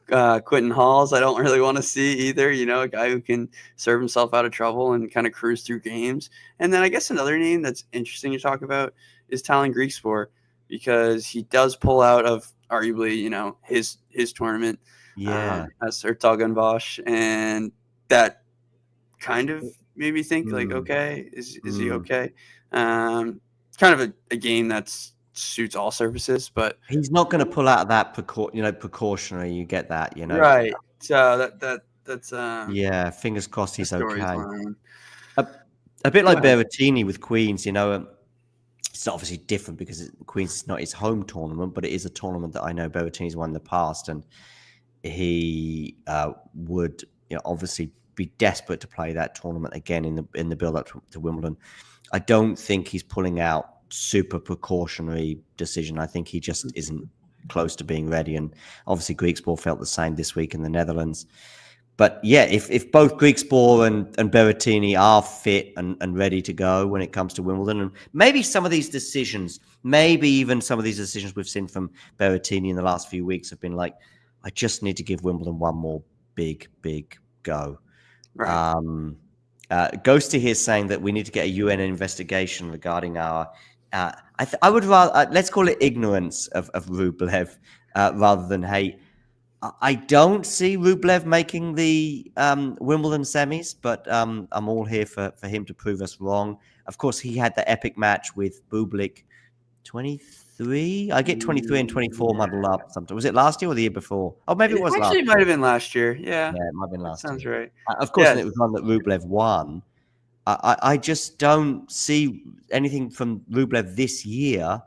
Quentin Halls, I don't really want to see either. A guy who can serve himself out of trouble and kind of cruise through games. And then I guess another name that's interesting to talk about is Talon Griekspoor, because he does pull out of arguably, his tournament. As Ertug Bosch, and that kind of made me think like, okay, is he okay? Kind of a game that suits all surfaces, but he's not going to pull out of that precautionary. You get that, right? So that's fingers crossed he's okay. A bit like Berrettini with Queens, it's obviously different because Queens is not his home tournament, but it is a tournament that I know Berrettini's won in the past, and he would obviously be desperate to play that tournament again in the build up to Wimbledon. I don't think he's pulling out super precautionary decision. I think he just isn't close to being ready, and obviously Griekspoor felt the same this week in the Netherlands. But yeah, if both Griekspoor and Berrettini are fit and ready to go when it comes to Wimbledon, and maybe some of these decisions, we've seen from Berrettini in the last few weeks have been like, I just need to give Wimbledon one more big go. Right. Ghosty here saying that we need to get a UN investigation regarding our. I would rather let's call it ignorance of Rublev rather than hate. I don't see Rublev making the Wimbledon semis, but I'm all here for him to prove us wrong. Of course, he had the epic match with Bublik. 23? I get 23 and 24 muddled up sometimes. Was it last year or the year before? Oh, maybe it was last year. It might have been last year. Yeah, it might have been last year. Sounds right. Of course, it was one that Rublev won. I just don't see anything from Rublev this year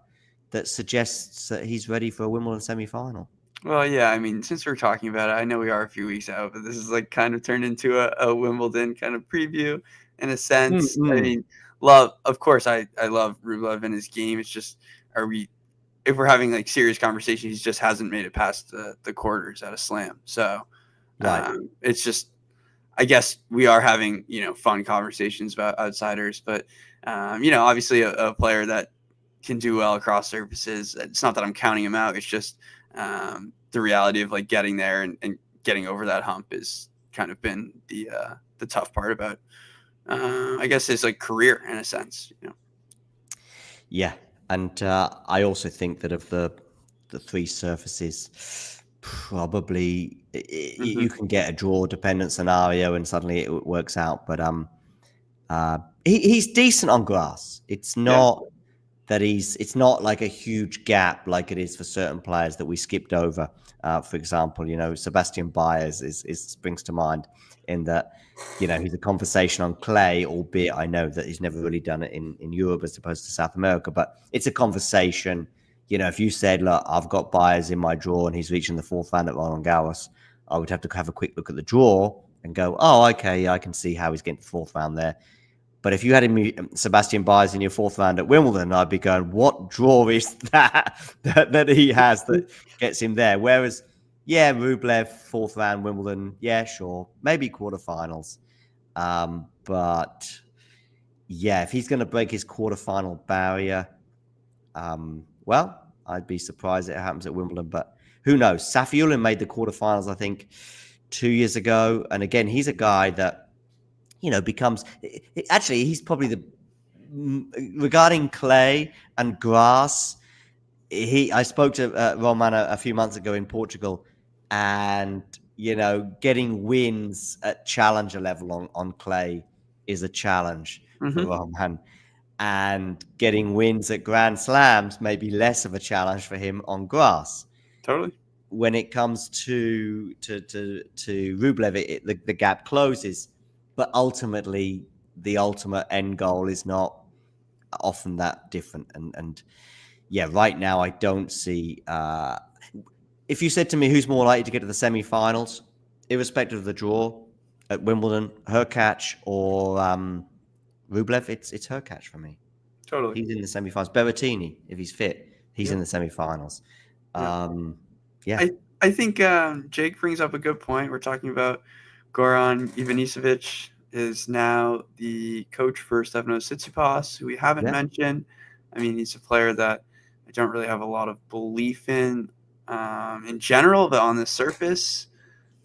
that suggests that he's ready for a Wimbledon semi-final. Well, yeah, I mean, since we're talking about it, I know we are a few weeks out, but this is like kind of turned into a Wimbledon kind of preview in a sense. Mm-hmm. I mean, of course, I love Rublev and his game. It's just, if we're having like serious conversation, he just hasn't made it past the quarters at a slam. So it's just, I guess we are having, fun conversations about outsiders, but, obviously a player that can do well across surfaces. It's not that I'm counting him out. It's just the reality of like getting there and getting over that hump is kind of been the tough part about, I guess, his like career in a sense, Yeah. And I also think that of the 3 surfaces, probably you can get a draw dependent scenario and suddenly it works out. But he's decent on grass. It's not that it's not like a huge gap like it is for certain players that we skipped over. For example, Sebastian Baez springs to mind in that, he's a conversation on clay, albeit I know that he's never really done it in Europe as opposed to South America, but it's a conversation. If you said, look, I've got Baez in my draw and he's reaching the 4th round at Roland Garros, I would have to have a quick look at the draw and go, oh, okay, I can see how he's getting to the fourth round there. But if you had him, Sebastian Baez, in your fourth round at Wimbledon, I'd be going, what draw is that he has that gets him there? Whereas, yeah, Rublev, fourth round, Wimbledon, yeah, sure, maybe quarterfinals. But yeah, if he's going to break his quarterfinal barrier, well, I'd be surprised it happens at Wimbledon. But who knows? Safiullin made the quarterfinals, I think, 2 years ago. And again, he's a guy that, becomes actually he's probably regarding clay and grass. I spoke to Roman a few months ago in Portugal, and getting wins at challenger level on clay is a challenge for Roman, and getting wins at Grand Slams may be less of a challenge for him on grass. Totally. When it comes to Rublev, the gap closes. But ultimately, the ultimate end goal is not often that different. And yeah, right now, I don't see... if you said to me who's more likely to get to the semi-finals, irrespective of the draw at Wimbledon, Hurkacz or Rublev, it's Hurkacz for me. Totally. He's in the semi-finals. Berrettini, if he's fit, he's in the semi-finals. Yeah. I think Jake brings up a good point. We're talking about Goran Ivanisevic is now the coach for Stefanos Tsitsipas, who we haven't mentioned. I mean, he's a player that I don't really have a lot of belief in general, but on the surface,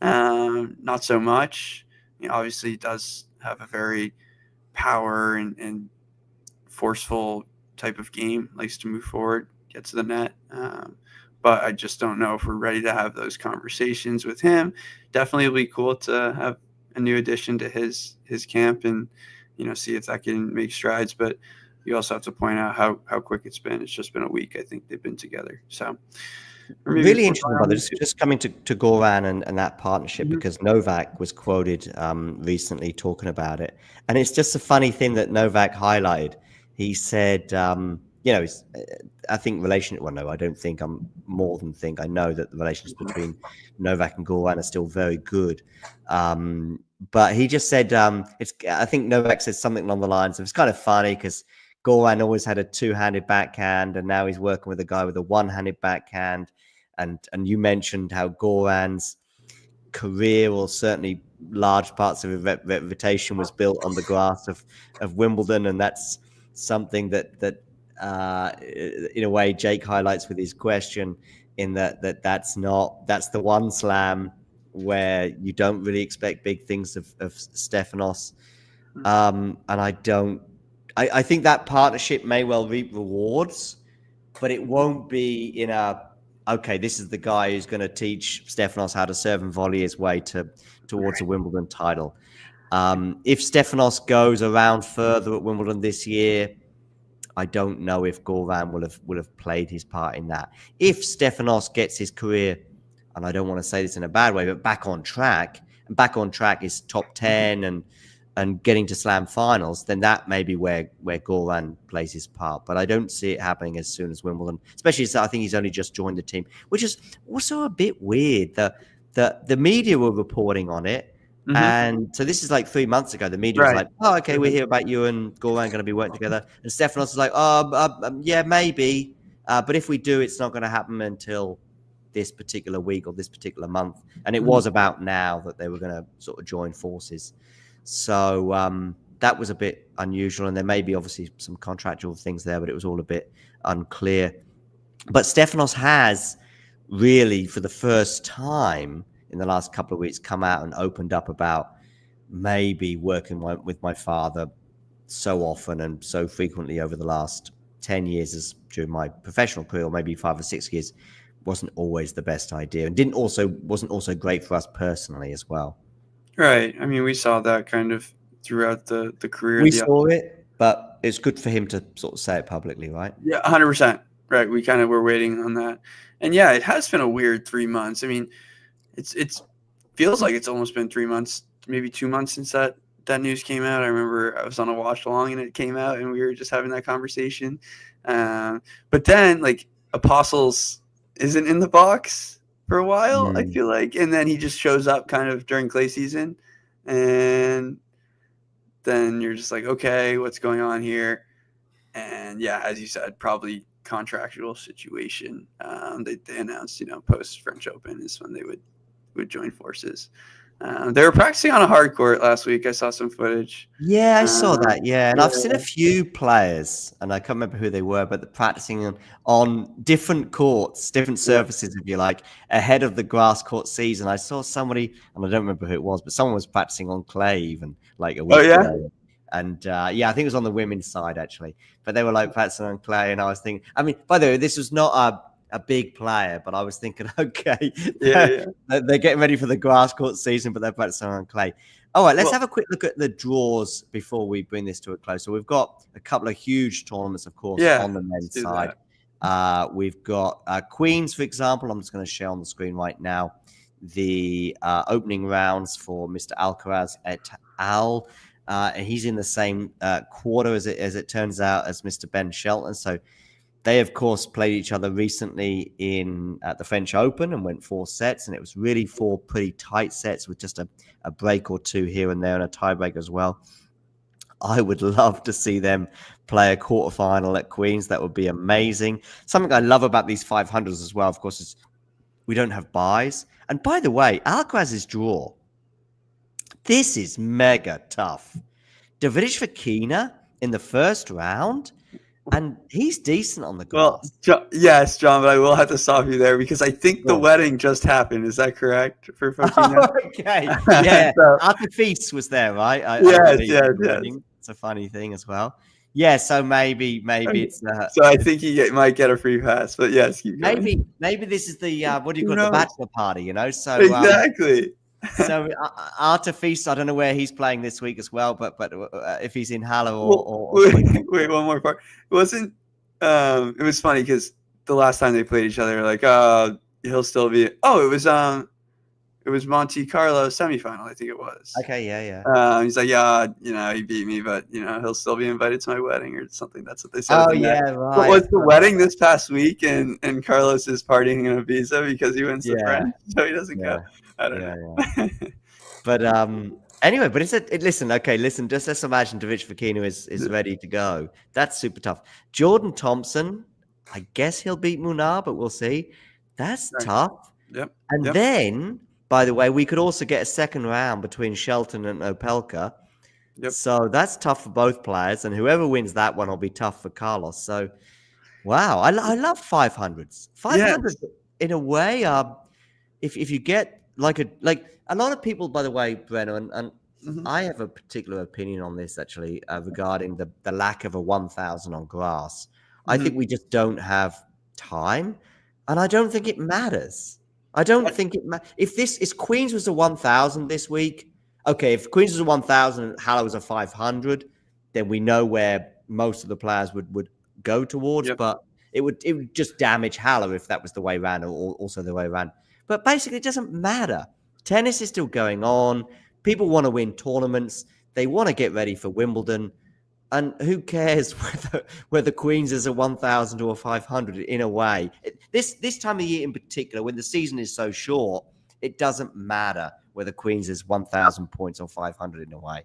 not so much. Obviously, he does have a very power and forceful type of game, likes to move forward, get to the net. But I just don't know if we're ready to have those conversations with him. Definitely it'll be cool to have a new addition to his camp and, see if that can make strides. But you also have to point out how quick it's been. It's just been a week. I think they've been together. So really interesting, brother. Just coming to Goran and that partnership, because Novak was quoted recently talking about it. And it's just a funny thing that Novak highlighted. He said, I think I don't think, I'm more than think. I know that the relations between Novak and Goran are still very good. But he just said, I think Novak said something along the lines of, it's kind of funny because Goran always had a two-handed backhand, and now he's working with a guy with a one-handed backhand. And you mentioned how Goran's career, or certainly large parts of his reputation, was built on the grass of Wimbledon, and that's something that in a way Jake highlights with his question, in that's the one slam where you don't really expect big things of Stefanos. And I think that partnership may well reap rewards, but it won't be in okay, this is the guy who's going to teach Stefanos how to serve and volley his way towards a Wimbledon title. If Stefanos goes around further at Wimbledon this year, I don't know if Goran will have played his part in that. If Stefanos gets his career, and I don't want to say this in a bad way, but back on track is top 10 and getting to slam finals, then that may be where Goran plays his part. But I don't see it happening as soon as Wimbledon, especially as I think he's only just joined the team, which is also a bit weird. The media were reporting on it. And so this is like 3 months ago. The media was like, oh, okay, we hear about you and Goran going to be working together. And Stefanos is like, yeah, maybe. But if we do, it's not going to happen until this particular week or this particular month. And it was about now that they were going to sort of join forces. So that was a bit unusual. And there may be obviously some contractual things there, but it was all a bit unclear. But Stefanos has really, for the first time in the last couple of weeks, come out and opened up about maybe working with my father so often and so frequently over the last 10 years as during my professional career, or maybe 5 or 6 years, wasn't always the best idea, and wasn't also great for us personally as well. Right. I mean, we saw that kind of throughout the career. We saw it, but it's good for him to sort of say it publicly, right? Yeah, 100%. Right. We kind of were waiting on that. And yeah, it has been a weird 3 months. I mean, it's feels like it's almost been 3 months, maybe 2 months since that news came out. I remember I was on a watch along and it came out and we were just having that conversation. But then like Apostles isn't in the box for a while, I feel like. And then he just shows up kind of during clay season. and then you're just like, okay, what's going on here? And yeah, as you said, probably contractual situation. They announced, post French Open is when they would join forces. They were practicing on a hard court last week. I saw some footage. Yeah, I saw that. Yeah, and yeah. I've seen a few players, and I can't remember who they were, but they're practicing on different courts, different surfaces, if you like, ahead of the grass court season. I saw somebody, and I don't remember who it was, but someone was practicing on clay even like a week ago. And yeah, I think it was on the women's side actually, but they were like practicing on clay, and I was thinking, I mean, by the way, this was not a big player, but I was thinking, okay, they're getting ready for the grass court season, but they're practicing on clay. All right, let's have a quick look at the draws before we bring this to a close. So we've got a couple of huge tournaments, of course, on the men's side. We've got Queens, for example. I'm just going to share on the screen right now the opening rounds for Mr. Alcaraz et al. And he's in the same quarter, as it turns out, as Mr. Ben Shelton. So they, of course, played each other recently in at the French Open and went 4 sets. And it was really 4 pretty tight sets with just a break or 2 here and there and a tiebreak as well. I would love to see them play a quarterfinal at Queens. That would be amazing. Something I love about these 500s as well, of course, is we don't have buys. And by the way, Alcaraz's draw, this is mega tough. Davidovich Fokina in the first round, and he's decent on the grass. Well, yes, John, but I will have to stop you there because I think the wedding just happened. Is that correct for Fokina? Okay. Yeah. Artifice was there, right? Yes. It's a funny thing as well. Yeah, so maybe it's. So I think he might get a free pass, but yes, keep going. Maybe this is the what do you call it, the bachelor party? So exactly. So Artifice, I don't know where he's playing this week as well, but if he's in Halle or wait, one more part. It wasn't. It was funny because the last time they played each other, like, he'll still be. Oh, it was Monte Carlo semifinal, I think it was. Okay, yeah. He's like, he beat me, but he'll still be invited to my wedding or something. That's what they said. Oh yeah, right. But was the wedding this past week, and Carlos is partying in Ibiza because he wins the French, so he doesn't go. I don't know. But anyway, but listen. Just let's imagine Davidovich Fokina is ready to go. That's super tough. Jordan Thompson, I guess he'll beat Munar, but we'll see. That's tough. Yep. And then, by the way, we could also get a second round between Shelton and Opelka. Yep. So that's tough for both players, and whoever wins that one will be tough for Carlos. So, wow, I love 500s. 500s in a way, if you get like a lot of people, by the way, Brenner, and I have a particular opinion on this actually regarding the lack of a 1,000 on grass. I think we just don't have time, and I don't think it matters. I don't think it matters. If Queens was a 1,000 this week, okay, if Queens was a 1,000 and Halle was a 500, then we know where most of the players would go towards, but it would just damage Halle if that was the way around, or also the way around. But basically, it doesn't matter. Tennis is still going on. People want to win tournaments. They want to get ready for Wimbledon. And who cares whether Queens is a 1,000 or a 500 in a way? This time of year in particular, when the season is so short, it doesn't matter whether Queens is 1,000 points or 500 in a way.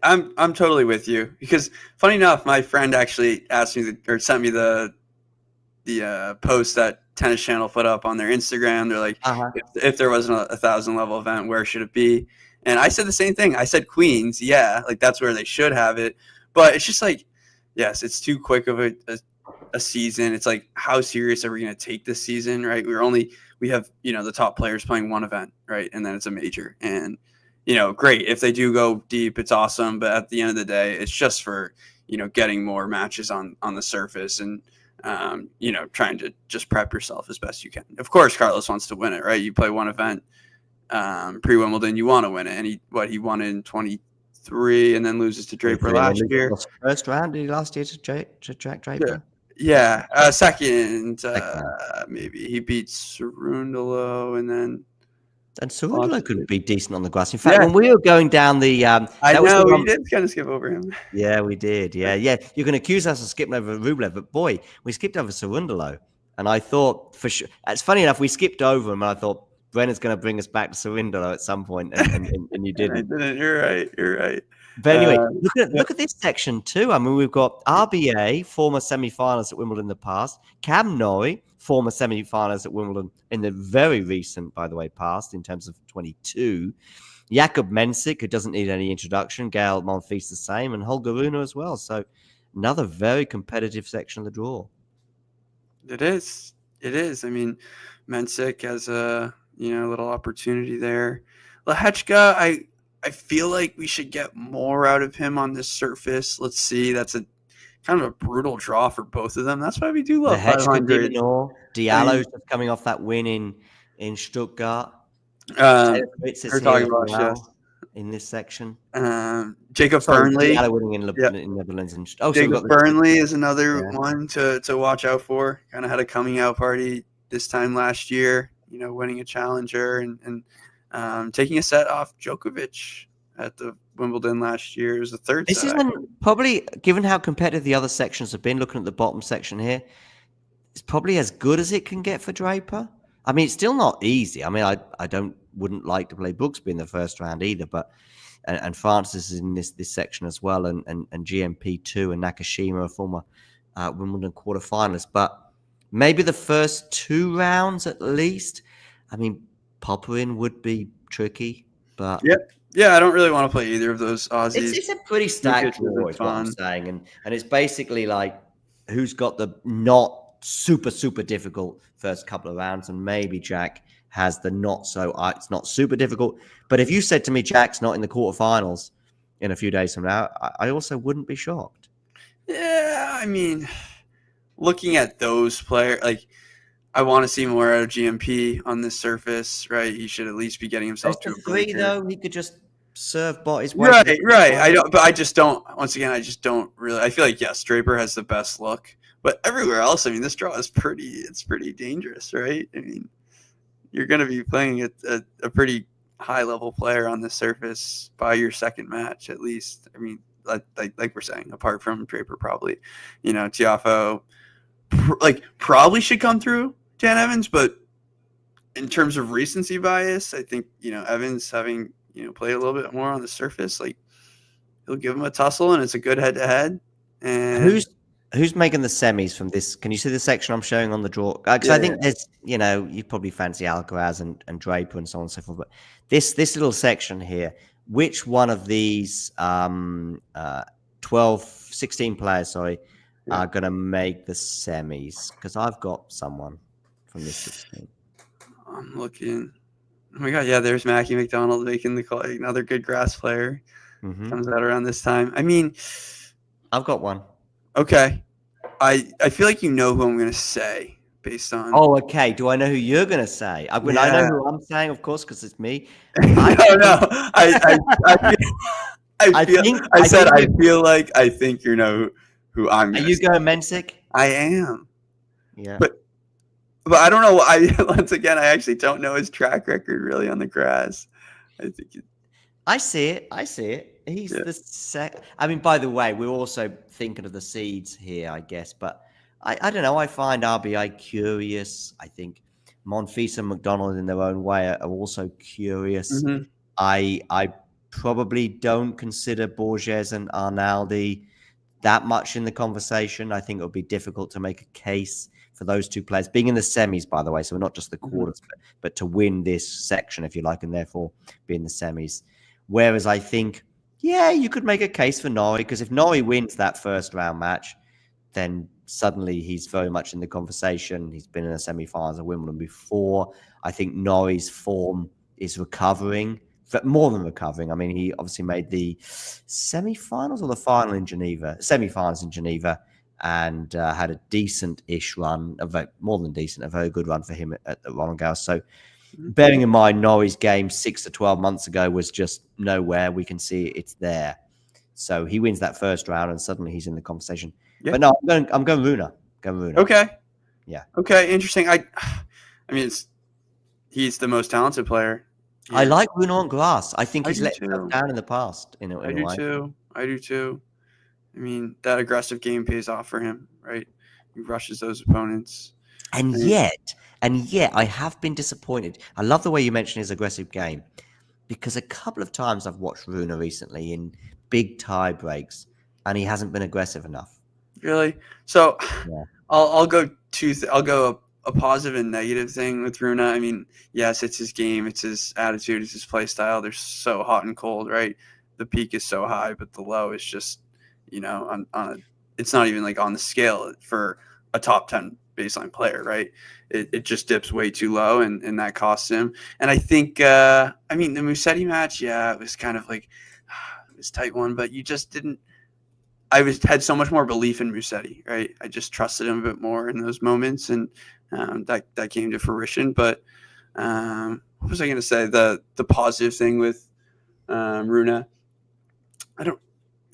I'm totally with you because, funny enough, my friend actually asked me sent me the post that Tennis Channel put up on their Instagram. They're like, if there wasn't a 1,000 level event, where should it be? And I said the same thing. I said Queens, like that's where they should have it. But it's just like, yes, it's too quick of a season. It's like, how serious are we going to take this season, right? We have the top players playing one event, right? And then it's a major. And, great. If they do go deep, it's awesome. But at the end of the day, it's just for, getting more matches on the surface and, trying to just prep yourself as best you can. Of course, Carlos wants to win it, right? You play one event pre-Wimbledon, you want to win it. And he won in 23 and then loses to Draper last year. First round, did he last year to Jack Draper? Yeah. Second, maybe. He beat Cerundolo and then... And Cerundolo could be decent on the grass. In fact, when we were going down the... we did kind of skip over him. Yeah, we did. Yeah. You can accuse us of skipping over Rublev, but boy, we skipped over Cerundolo. And I thought, for sure... It's funny enough, we skipped over him, and I thought, Brenner's going to bring us back to Surinder at some point, and you didn't. I didn't. You're right. You're right. But anyway, look at this section too. I mean, we've got RBA, former semi-finalists at Wimbledon in the past. Cam Norrie, former semi-finalists at Wimbledon in the very recent, by the way, past in terms of 22. Jakub Mensik, who doesn't need any introduction. Gael Monfils the same, and Holger Rune as well. So another very competitive section of the draw. It is. It is. I mean, Mensik has a little opportunity there. Lehechka, I feel like we should get more out of him on this surface. Let's see. That's a kind of a brutal draw for both of them. That's why we do love 500. Diallo's just coming off that win in Stuttgart. Fritz is talking about well in this section. Jacob Burnley. Diallo winning in Netherlands. Jacob Burnley is another one to watch out for. Kind of had a coming out party this time last year. Winning a challenger and taking a set off Djokovic at the Wimbledon last year. It was the third This set. isn't probably, given how competitive the other sections have been, looking at the bottom section here, it's probably as good as it can get for Draper. I mean, it's still not easy. I mean, I wouldn't like to play Brooksby in the first round either, but and Francis is in this section as well, and GMP2 and Nakashima, a former Wimbledon quarterfinalist. But maybe the first 2 rounds at least. I mean, Popperin would be tricky, but yeah, I don't really want to play either of those Aussies. It's a pretty stacked draw, is what I'm saying, and it's basically like who's got the not super difficult first couple of rounds, and maybe Jack has the not so. It's not super difficult, but if you said to me Jack's not in the quarterfinals in a few days from now, I also wouldn't be shocked. Yeah, I mean, looking at those players, like, I want to see more out of GMP on this surface, right? He should at least be getting himself to a 3 though. He could just serve bot his way. Right. I just don't. Once again, I just don't really. I feel like yes, Draper has the best look, but everywhere else, I mean, this draw is pretty. It's pretty dangerous, right? I mean, you're going to be playing a pretty high level player on this surface by your second match, at least. I mean, like we're saying, apart from Draper, probably, Tiafoe, probably should come through Dan Evans, but in terms of recency bias, I think Evans having played a little bit more on the surface, like, he'll give him a tussle, and it's a good head to head. And who's making the semis from this? Can you see the section I'm showing on the draw? Because I think there's you probably fancy Alcaraz and Draper and so on and so forth, but this little section here, which one of these 16 players, are going to make the semis? Because I've got someone from this 16. I'm looking. Oh my God, yeah, there's Mackie McDonald making the call. Another good grass player. Comes out around this time. I mean, I've got one. Okay. I feel like who I'm going to say based on. Oh, okay. Do I know who you're going to say? I know who I'm saying, of course, because it's me. I feel like I think you know who I'm going to say. Are you going Mensik? I am. Yeah. But I don't know. Once again, I actually don't know his track record really on the grass. I see it. He's the I mean, by the way, we're also thinking of the seeds here, I guess. But I don't know. I find RBI curious. I think Monfils and McDonald in their own way are also curious. I probably don't consider Borges and Arnaldi that much in the conversation. I think it would be difficult to make a case for those two players being in the semis, by the way. So we're not just the quarters, but to win this section, if you like, and therefore be in the semis. Whereas I think, you could make a case for Norrie, because if Norrie wins that first round match, then suddenly he's very much in the conversation. He's been in a semi-finals of Wimbledon before. I think Norrie's form is recovering, but more than recovering. I mean, he obviously made the semi-finals or the final in Geneva, semi-finals in Geneva, and had a decent-ish run, more than decent, a very good run for him at Roland Garros. So bearing in mind Norrie's game 6 to 12 months ago was just nowhere. We can see it's there. So he wins that first round, and suddenly he's in the conversation. Yeah. But no, I'm going Rune. Okay. Yeah. Okay. Interesting. I mean, he's the most talented player. Yeah. I like Rune on grass. I think he's let himself down in the past. I do too. I mean, that aggressive game pays off for him, right? He rushes those opponents. And yet, I have been disappointed. I love the way you mentioned his aggressive game, because a couple of times I've watched Rune recently in big tie breaks, and he hasn't been aggressive enough. Really? So Yeah. I'll go I'll go a positive and negative thing with Rune. I mean, yes, it's his game, it's his attitude, it's his play style. They're so hot and cold, right? The peak is so high, but the low is just, on a, it's not even like on the scale for a top 10 baseline player, right? It just dips way too low, and that costs him. And I think, the Musetti match, yeah, it was kind of like, it was a tight one, but you just didn't. Had so much more belief in Musetti, right? I just trusted him a bit more in those moments, and that came to fruition. But what was I going to say? The positive thing with Rune, I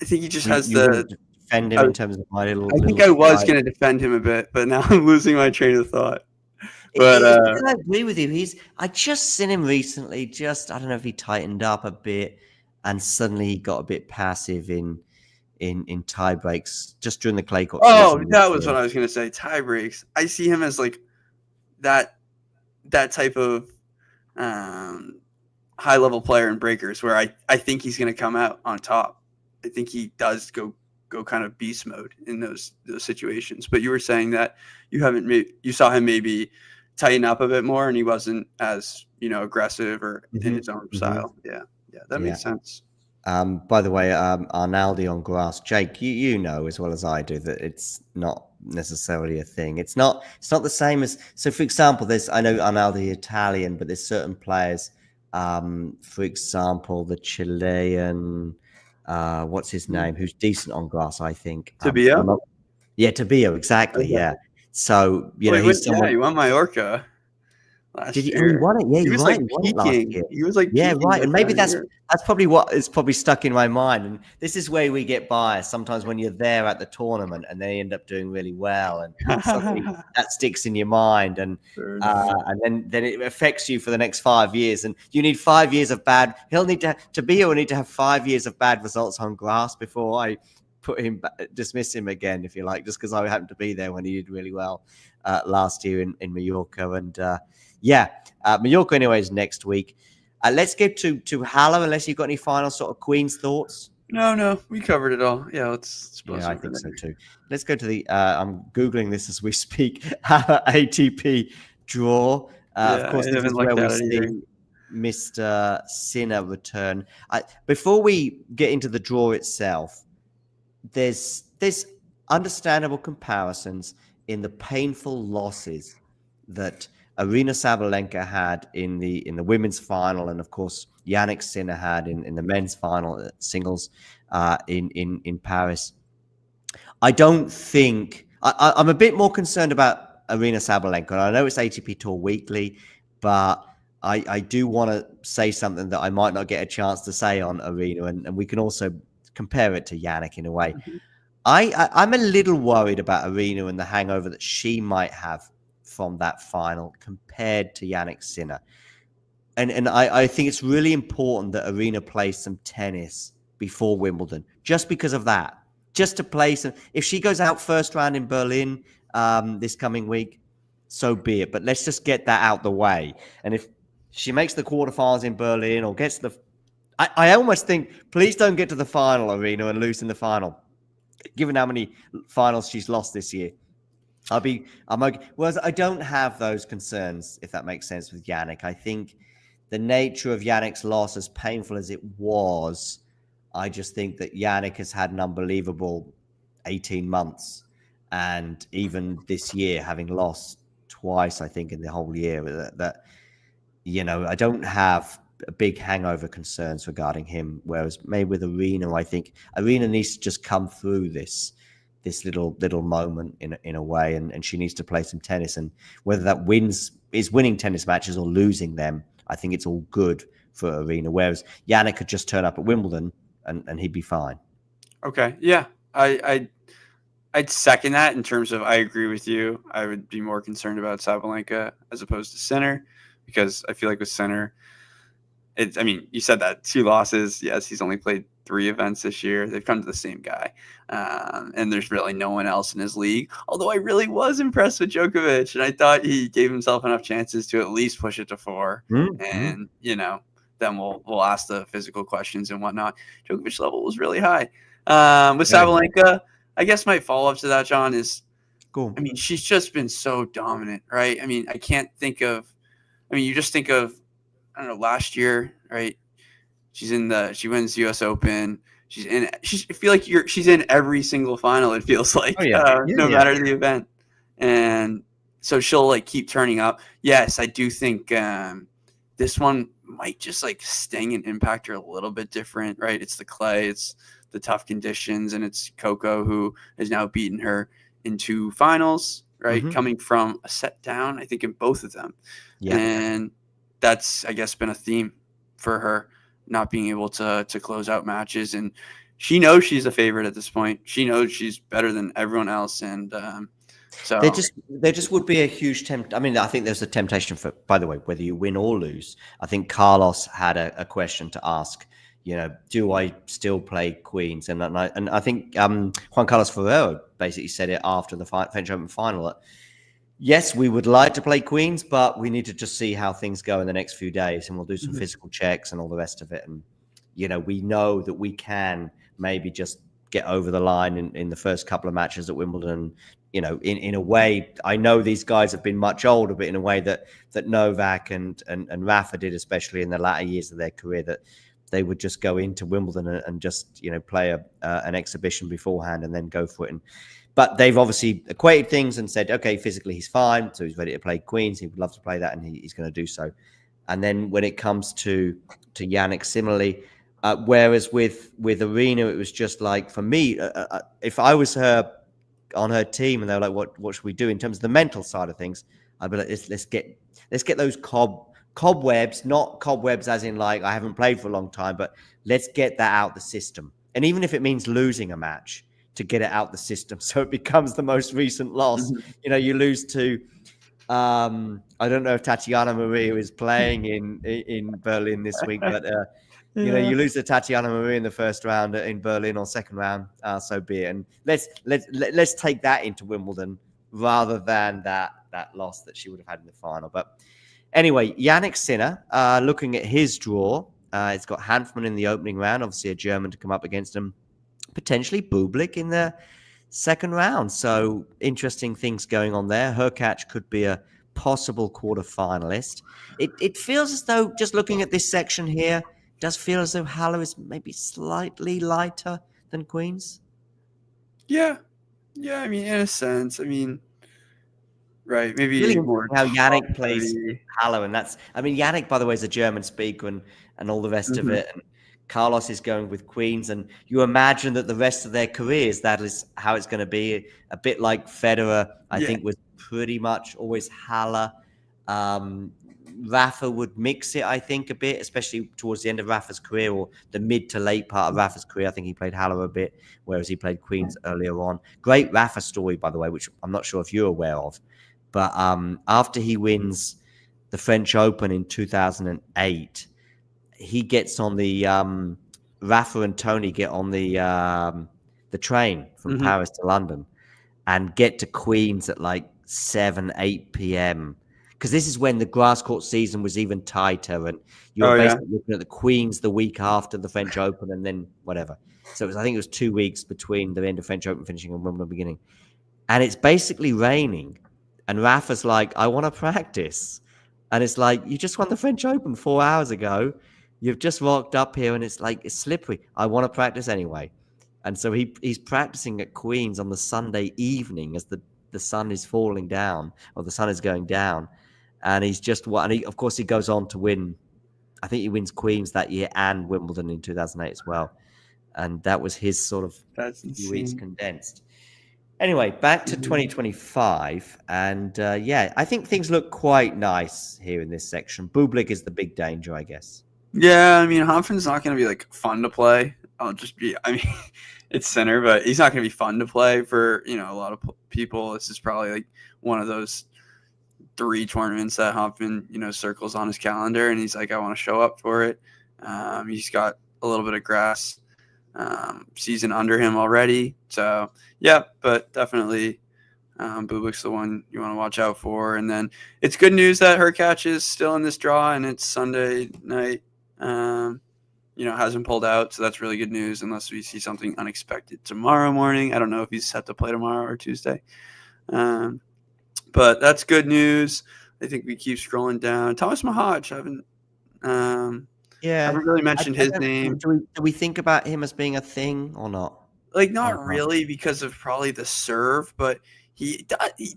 think he just has defend him in terms of my little. I think I was going to defend him a bit, but now I'm losing my train of thought. But I agree with you. I just seen him recently. Just I don't know if he tightened up a bit, and suddenly he got a bit passive in tie breaks just during the clay court. Oh, that was what I was going to say. Tie breaks. I see him as like that type of high level player in breakers, where I think he's going to come out on top. I think he does go kind of beast mode in those situations. But you were saying that you saw him maybe tighten up a bit more, and he wasn't as aggressive or in his own style. Yeah, that makes sense. By the way, Arnaldi on grass, Jake, you know as well as I do that it's not necessarily a thing. It's not the same as. So, for example, I know Arnaldi Italian, but there's certain players. For example, the Chilean, what's his name, who's decent on grass, I think. Tabio? Tabio, exactly. Okay. Yeah. So he's someone. Yeah, he won Mallorca. Did he? Oh, he won it. Yeah, he was right. Like peaking. He was like, yeah, right. And maybe that's probably what is probably stuck in my mind. And this is where we get biased sometimes when you're there at the tournament and they end up doing really well, and something that sticks in your mind, and then it affects you for the next 5 years. And you need 5 years of bad. He'll need to have 5 years of bad results on grass before I dismiss him again, if you like, just because I happened to be there when he did really well last year in Mallorca. And Mallorca anyways next week. Let's get to Halle, unless you've got any final sort of Queen's thoughts. No, we covered it all. Yeah, let's I think so too. Let's go to the I'm Googling this as we speak. ATP draw. Of course, this is where we see Mr. Sinner return. Before we get into the draw itself, there's understandable comparisons in the painful losses that Aryna Sabalenka had in the women's final, and of course Jannik Sinner had in the men's final singles in Paris. I don't think I'm a bit more concerned about Aryna Sabalenka. I know it's ATP Tour Weekly, but I do want to say something that I might not get a chance to say on Aryna, and we can also compare it to Jannik in a way. Mm-hmm. I'm a little worried about Aryna and the hangover that she might have from that final compared to Jannik Sinner. And I think it's really important that Aryna plays some tennis before Wimbledon, just because of that. Just to play some. If she goes out first round in Berlin this coming week, so be it. But let's just get that out the way. And if she makes the quarterfinals in Berlin or gets I almost think, please don't get to the final, Aryna, and lose in the final, given how many finals she's lost this year. I'm okay. Whereas I don't have those concerns, if that makes sense, with Jannik. I think the nature of Yannick's loss, as painful as it was, I just think that Jannik has had an unbelievable 18 months. And even this year, having lost twice, I think, in the whole year, I don't have big hangover concerns regarding him. Whereas maybe with Aryna, I think Aryna needs to just come through this little moment in a way, and she needs to play some tennis. And whether that is winning tennis matches or losing them, I think it's all good for Aryna. Whereas Jannik could just turn up at Wimbledon and he'd be fine. Okay, yeah, I'd second that in terms of I agree with you. I would be more concerned about Sabalenka as opposed to Sinner, because I feel like with Sinner, you said that 2 losses. Yes, he's only played 3 events this year. They've come to the same guy. And there's really no one else in his league. Although I really was impressed with Djokovic, and I thought he gave himself enough chances to at least push it to 4. And, then we'll ask the physical questions and whatnot. Djokovic's level was really high. With Sabalenka, I guess my follow-up to that, John, is cool. I mean, she's just been so dominant, right? I mean, you just think of, I don't know, last year, right? She wins the US Open. I feel like she's in every single final, it feels like, no matter the event. And so she'll like keep turning up. Yes, I do think this one might just like sting and impact her a little bit different, right? It's the clay, it's the tough conditions, and it's Coco who has now beaten her in 2 finals, right? Coming from a set down, I think, in both of them. Yeah. And that's, I guess, been a theme for her, not being able to close out matches. And she knows she's a favorite at this point. She knows she's better than everyone else. And so there just would be a huge I mean, I think there's a temptation for, by the way, whether you win or lose. I think Carlos had a question to ask, do I still play queens? And I think Juan Carlos Ferrero basically said it after the French Open final that, yes, we would like to play queens, but we need to just see how things go in the next few days, and we'll do some physical checks and all the rest of it. And, we know that we can maybe just get over the line in the first couple of matches at Wimbledon. In a way, I know these guys have been much older, but in a way that Novak and Rafa did, especially in the latter years of their career, that they would just go into Wimbledon and just, play an exhibition beforehand and then go for it. But they've obviously equated things and said, okay, physically he's fine, so he's ready to play queens. He would love to play that, and he's going to do so. And then when it comes to Jannik, similarly, whereas with Arena, it was just like, for me, if I was her on her team and they were like, what should we do in terms of the mental side of things, I'd be like, let's get those cobwebs, not cobwebs as in like I haven't played for a long time, but let's get that out the system. And even if it means losing a match, to get it out the system so it becomes the most recent loss. You lose to I don't know if Tatiana Maria is playing in Berlin this week, but you lose to Tatiana Maria in the first round in Berlin or second round, so be it. And let's take that into Wimbledon rather than that loss that she would have had in the final. But anyway, Jannik Sinner, looking at his draw, it's got Hanfmann in the opening round, obviously a German to come up against him. Potentially Bublik in the second round. So interesting things going on there. Hurkacz could be a possible quarterfinalist. It feels as though, just looking at this section here, does feel as though Halle is maybe slightly lighter than queens. Yeah. I mean, in a sense. I mean, right. Maybe really more how Jannik plays Halle, and that's. I mean, Jannik, by the way, is a German speaker and all the rest of it. And Carlos is going with queens, and you imagine that the rest of their careers, that is how it's going to be. A bit like Federer, I think, was pretty much always Halle. Rafa would mix it, I think, a bit, especially towards the end of Rafa's career or the mid to late part of Rafa's career. I think he played Halle a bit, whereas he played queens earlier on. Great Rafa story, by the way, which I'm not sure if you're aware of. But after he wins the French Open in 2008, he gets on the Rafa and Tony get on the train from Paris to London and get to Queens at like 7-8 p.m. because this is when the grass court season was even tighter, and you're basically looking at the Queens the week after the French Open and then whatever. So I think it was 2 weeks between the end of French Open finishing and Wimbledon beginning, and it's basically raining, and Rafa's like, I want to practice, and it's like, you just won the French Open 4 hours ago. You've just walked up here and it's like, it's slippery. I want to practice anyway. And so he's practicing at Queens on the Sunday evening as the sun is falling down, or the sun is going down. And he's just, of course, he goes on to win. I think he wins Queens that year and Wimbledon in 2008 as well. And that was his sort of few weeks condensed. Anyway, back to 2025. And I think things look quite nice here in this section. Bublik is the big danger, I guess. Yeah, I mean, Hanfmann's not going to be like fun to play. It's Sinner, but he's not going to be fun to play for, a lot of people. This is probably like one of those 3 tournaments that Hanfmann, circles on his calendar, and he's like, I want to show up for it. He's got a little bit of grass season under him already. So yeah, but definitely Bublik's the one you want to watch out for. And then it's good news that Hurkacz is still in this draw, and it's Sunday night. Hasn't pulled out, so that's really good news unless we see something unexpected tomorrow morning. I don't know if he's set to play tomorrow or Tuesday. But that's good news. I think we keep scrolling down. Thomas Mahaj, haven't really mentioned his name. Do we think about him as being a thing or not? Like, not really, because of probably the serve, but he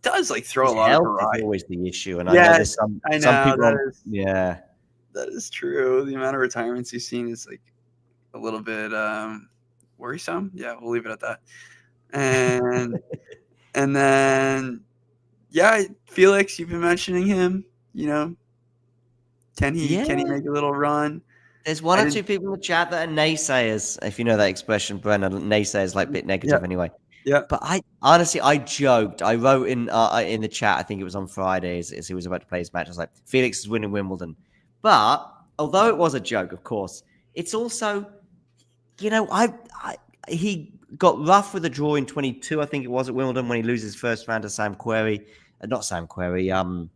does like throw a lot of variety. Is always the issue, and I know there's some people. That is true. The amount of retirements he's seen is like a little bit worrisome. Yeah, we'll leave it at that. And and then Felix, you've been mentioning him. Can he make a little run? There's one or two people in the chat that are naysayers, if you know that expression, Brennan. Naysayers like a bit negative anyway. Yeah. But I joked. I wrote in the chat, I think it was on Friday, as he was about to play his match. I was like, Felix is winning Wimbledon. But although it was a joke, of course, it's also, he got rough with the draw in 22, I think it was, at Wimbledon when he loses first round to Sam Querrey. Not Sam Querrey.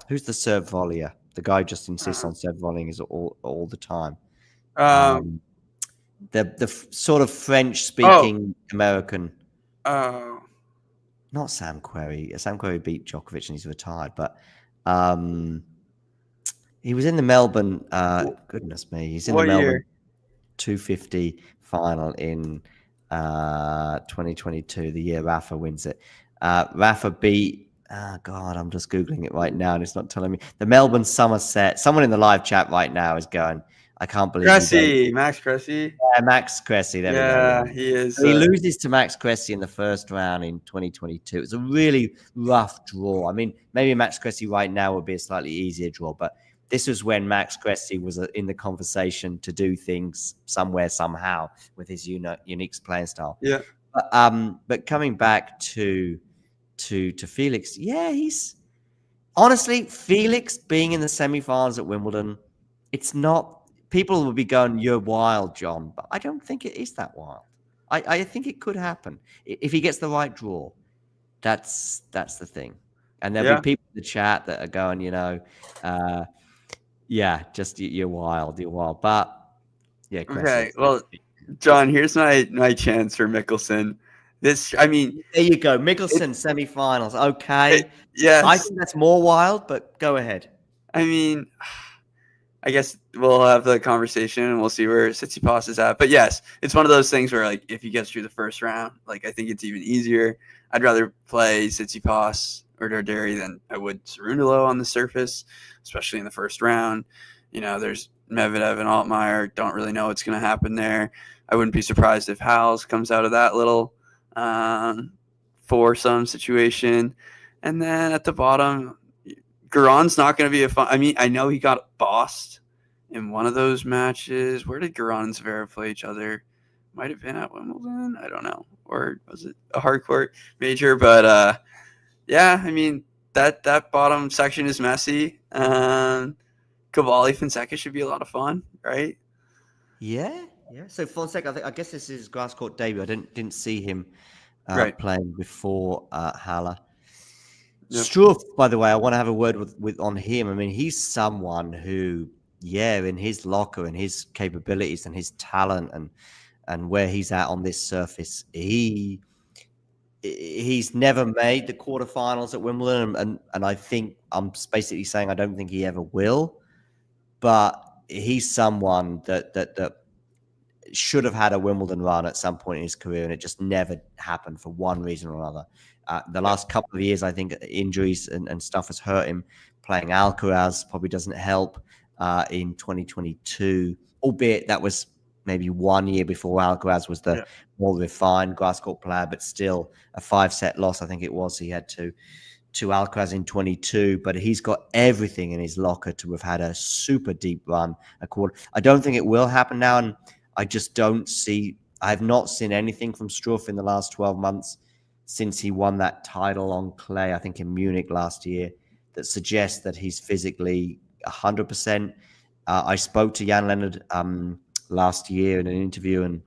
Who's the serve volleyer? The guy just insists on serve volleying is all the time. The sort of French-speaking American. Oh. Not Sam Querrey. Sam Querrey beat Djokovic and he's retired, but he was in the Melbourne. Goodness me, he's in the Melbourne 250 final in 2022, the year Rafa wins it. Rafa beat. God, I'm just Googling it right now and it's not telling me. The Melbourne Somerset. Someone in the live chat right now is going, I can't believe Max Cressy. Yeah, Max Cressy. There we go. Yeah, he is. So he loses to Max Cressy in the first round in 2022. It's a really rough draw. I mean, maybe Max Cressy right now would be a slightly easier draw, but this was when Max Cressy was in the conversation to do things somewhere, somehow with his unique playing style. Yeah. But coming back to Felix, he's honestly, Felix being in the semifinals at Wimbledon, it's not. People will be going, "You're wild, John," but I don't think it is that wild. I think it could happen if he gets the right draw. That's the thing. And there'll be people in the chat that are going, just you're wild. But okay. Well, John, here's my chance for Mickelson. There you go, Mickelson semifinals. Okay, yes, I think that's more wild, but go ahead. I guess we'll have the conversation and we'll see where Tsitsipas is at. But yes, it's one of those things where, like, if he gets through the first round, like, I think it's even easier. I'd rather play Tsitsipas or Darderi than I would Cerundolo on the surface, especially in the first round. There's Medvedev and Altmaier. Don't really know what's going to happen there. I wouldn't be surprised if Howells comes out of that little foursome situation. And then at the bottom, Garon's not going to be a fun. I know he got bossed in one of those matches. Where did Garon and Zverev play each other? Might have been at Wimbledon. I don't know. Or was it a hard court major? But that bottom section is messy. Cavalli Fonseca should be a lot of fun, right? Yeah. So Fonseca, I guess this is his grass court debut. I didn't see him playing before Halle. Yep. Struff, by the way, I want to have a word with on him. He's someone who, in his locker and his capabilities and his talent and where he's at on this surface, he's never made the quarterfinals at Wimbledon, and I think I'm basically saying I don't think he ever will. But he's someone that should have had a Wimbledon run at some point in his career, and it just never happened for one reason or another. The last couple of years, I think injuries and stuff has hurt him. Playing Alcaraz probably doesn't help in 2022, albeit that was maybe 1 year before Alcaraz was the more refined grass court player, but still a 5-set loss, I think it was, he had to Alcaraz in 22. But he's got everything in his locker to have had a super deep run. I don't think it will happen now, and I just don't see. I have not seen anything from Struff in the last 12 months since he won that title on clay, I think in Munich last year, that suggests that he's physically 100%. I spoke to Jan Leonard last year in an interview, and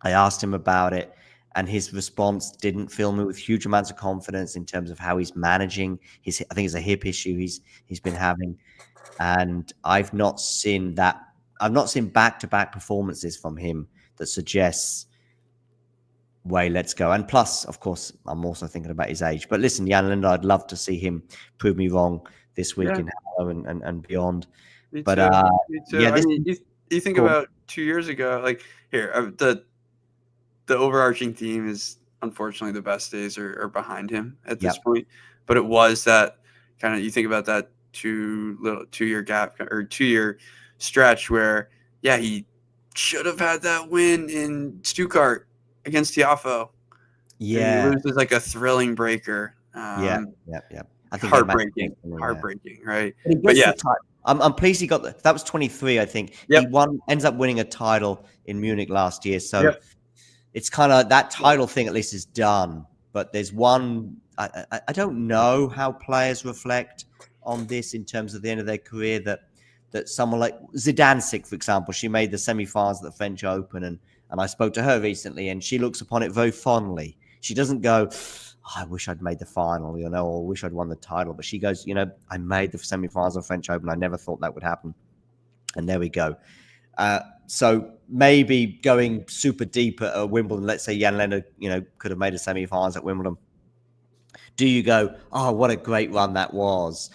I asked him about it, and his response didn't fill me with huge amounts of confidence in terms of how he's managing his. I think it's a hip issue he's been having, and I've not seen that. I've not seen back-to-back performances from him that suggests, way, let's go. And plus, of course, I'm also thinking about his age. But listen, Jan Lennard, I'd love to see him prove me wrong this week in Hello and beyond. Me But too. Me too. yeah, I mean, you think about 2 years ago, like here, the overarching theme is unfortunately the best days are behind him at this point. But it was that kind of, you think about that 2-year gap or 2-year stretch where, he should have had that win in Stuttgart against Tiafoe. Yeah. He loses like a thrilling breaker. I think heartbreaking, right? But yeah, I'm pleased he got that was 23, I think. He ends up winning a title in Munich last year. So it's kind of that title thing at least is done. But there's one, I don't know how players reflect on this in terms of the end of their career, that someone like Zidansek, for example, she made the semi-finals at the French Open, and I spoke to her recently, and she looks upon it very fondly. She doesn't go, I wish I'd made the final, or wish I'd won the title. But she goes, I made the semi-finals of French Open. I never thought that would happen. And there we go. So maybe going super deep at Wimbledon, let's say Jan Lennard, could have made a semi-finals at Wimbledon. Do you go, oh, what a great run that was?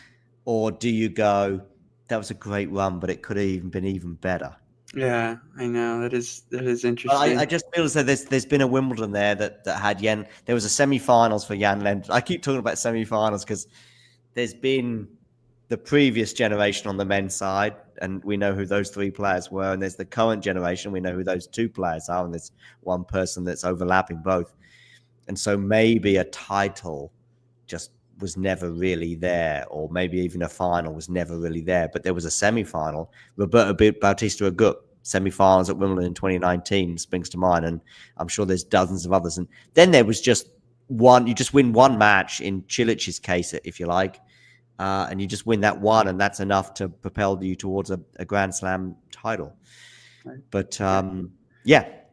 Or do you go, that was a great run, but it could have even been even better? Yeah, I know. That is interesting. I just feel as though there's been a Wimbledon there that had Jan. There was a semi-finals for Jan Lennard. I keep talking about semi-finals because there's been the previous generation on the men's side, and we know who those 3 players were. And there's the current generation. We know who those 2 players are. And there's one person that's overlapping both. And so maybe a title just was never really there, or maybe even a final was never really there. But there was a semi-final. Roberto Bautista Agut, semi-finals at Wimbledon in 2019 springs to mind, and I'm sure there's dozens of others. And then there was just one. You just win one match in Cilic's case, if you like, and you just win that one, and that's enough to propel you towards a Grand Slam title. Right. But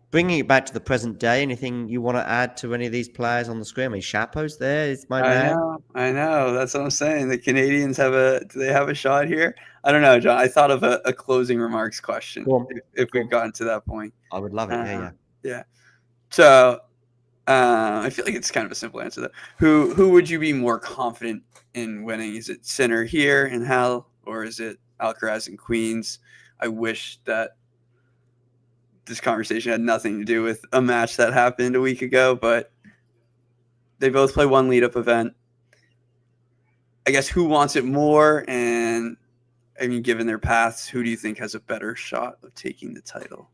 bringing it back to the present day, anything you want to add to any of these players on the screen? I mean, Chapeau's there. It's my man. I know. That's what I'm saying. The Canadians do they have a shot here? I don't know, John. I thought of a closing remarks question if we've gotten to that point. I would love it. Yeah. So I feel like it's kind of a simple answer though. Who would you be more confident in winning? Is it Sinner here in Hell, or is it Alcaraz in Queens? I wish that this conversation had nothing to do with a match that happened a week ago, but they both play one lead-up event. I guess who wants it more? And I mean, given their paths, who do you think has a better shot of taking the title?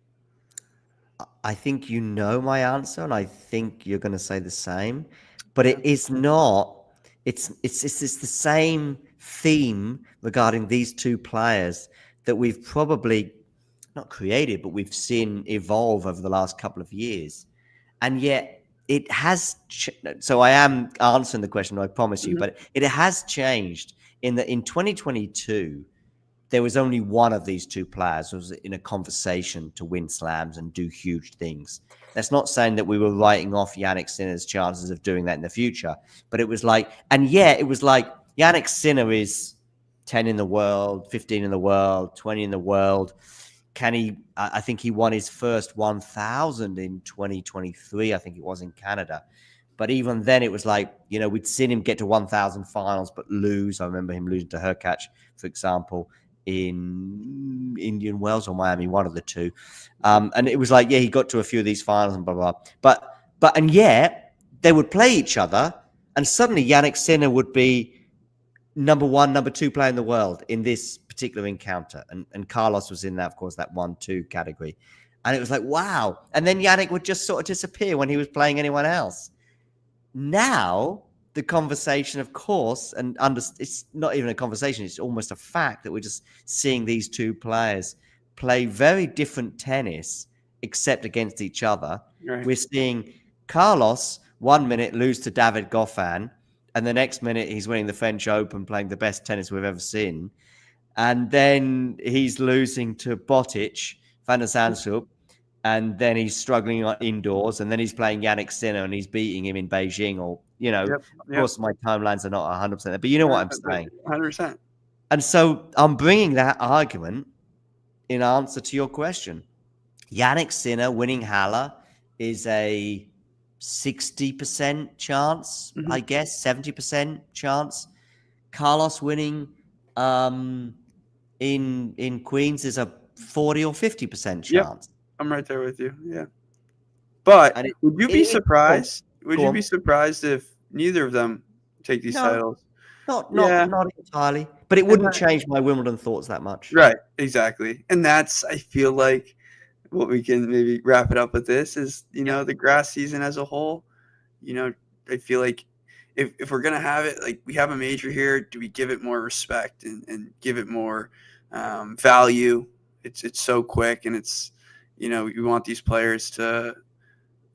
I think you know my answer, and I think you're going to say the same. But it is not. It's the same theme regarding these 2 players that we've probably not created, but we've seen evolve over the last couple of years. And yet it has. So I am answering the question, I promise you, but it has changed in that in 2022, there was only one of these 2 players who was in a conversation to win slams and do huge things. That's not saying that we were writing off Jannik Sinner's chances of doing that in the future, but it was like, and it was like Jannik Sinner is 10 in the world, 15 in the world, 20 in the world. Can he? I think he won his first 1,000 in 2023. I think it was in Canada. But even then, it was like, we'd seen him get to 1,000 finals, but lose. I remember him losing to Hurkacz, for example, in Indian Wells or Miami, one of the 2. And it was like, he got to a few of these finals and blah, blah, blah. But they would play each other, and suddenly Jannik Sinner would be number 1, number 2 player in the world in this particular encounter. And Carlos was in that, of course, that 1-2 category. And it was like, wow. And then Jannik would just sort of disappear when he was playing anyone else. Now, the conversation, of course, and it's not even a conversation, it's almost a fact that we're just seeing these 2 players play very different tennis, except against each other. Right. We're seeing Carlos 1 minute lose to David Goffin, and the next minute he's winning the French Open, playing the best tennis we've ever seen. And then he's losing to Botic, Van der Zandschulp, and then he's struggling indoors, and then he's playing Yannick Sinner and he's beating him in Beijing, or of course my timelines are not 100% there, but you know what I'm saying. 100%. And so I'm bringing that argument in answer to your question. Yannick Sinner winning Halle is a 60% chance, I guess, 70% chance. Carlos winning in Queens is a 40 or 50% chance. Yep. I'm right there with you. Yeah. But would you be surprised? Would you be surprised if neither of them take these titles? Not entirely. But it wouldn't change my Wimbledon thoughts that much. Right. Exactly. And that's, I feel like, what we can maybe wrap it up with this is, the grass season as a whole. I feel like if we're going to have it, like we have a major here, do we give it more respect and give it more value? It's so quick, and it's, you want these players to,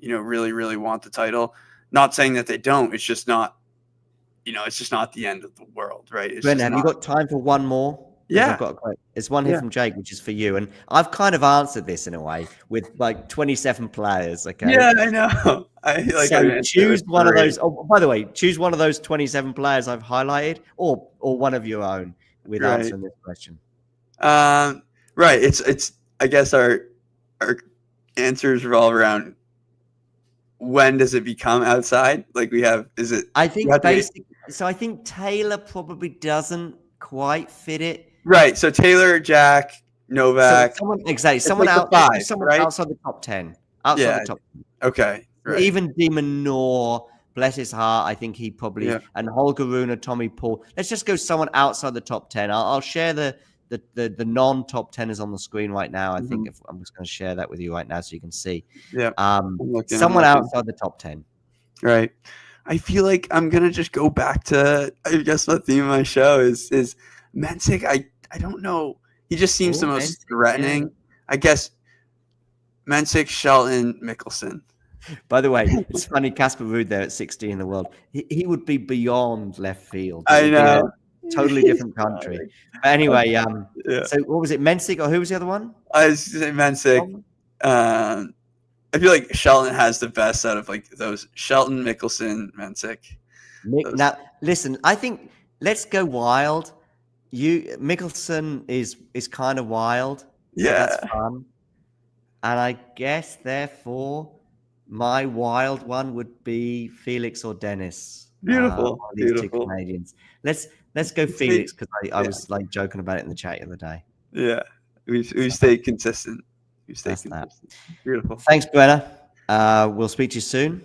really, really want the title. Not saying that they don't. It's just not, it's just not the end of the world, right? Brendan, have you got time for one more? Yeah. There's one here from Jake, which is for you. And I've kind of answered this in a way with like 27 players. Okay. Yeah, I know. Choose one of those. Oh, by the way, choose one of those 27 players I've highlighted, or one of your own with answering this question. Right. It's. I guess our answers revolve around when does it become outside? Like we have. Is it? I think So I think Taylor probably doesn't quite fit it. Right. So Taylor, Jack, Novak. Someone outside the top 10. Outside the top 10. Okay. Right. Even Demon Noor, bless his heart, I think he probably and Holger Rune, Tommy Paul. Let's just go someone outside the top 10. I'll share the non-top 10 is on the screen right now. I think I'm just going to share that with you right now so you can see. Yeah. Someone outside the top 10. Right. I feel like I'm going to just go back to, I guess the theme of my show is Mensik. I don't know. He just seems the most threatening. Yeah. I guess Mensik, Shelton, Mickelson. By the way, it's funny, Casper Ruud there at 60 in the world. He would be beyond left field. I know. Totally different country. But anyway, so what was it, Mensik, or who was the other one? I was going to say Mensik. I feel like Shelton has the best out of like those. Shelton, Mickelson, Mensik. Now, listen, I think let's go wild. Mickelson is kind of wild. So that's fun. And I guess, therefore, my wild one would be Felix or Dennis. Beautiful. These two Canadians. Let's go Felix, because I was like joking about it in the chat the other day. Yeah. We stay consistent. That. Beautiful. Thanks, Brenna. We'll speak to you soon.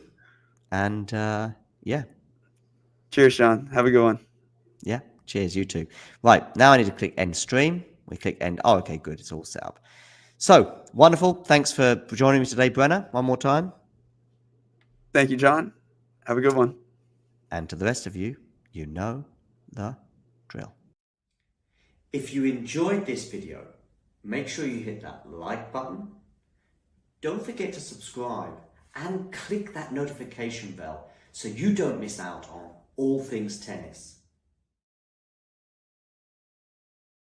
And cheers, Sean. Have a good one. Yeah. Cheers, you too. Right. Now I need to click end stream. We click end. Oh, okay, good. It's all set up. So wonderful. Thanks for joining me today, Brenna. One more time. Thank you, John. Have a good one. And to the rest of you, you know the drill. If you enjoyed this video, make sure you hit that like button. Don't forget to subscribe and click that notification bell so you don't miss out on all things tennis.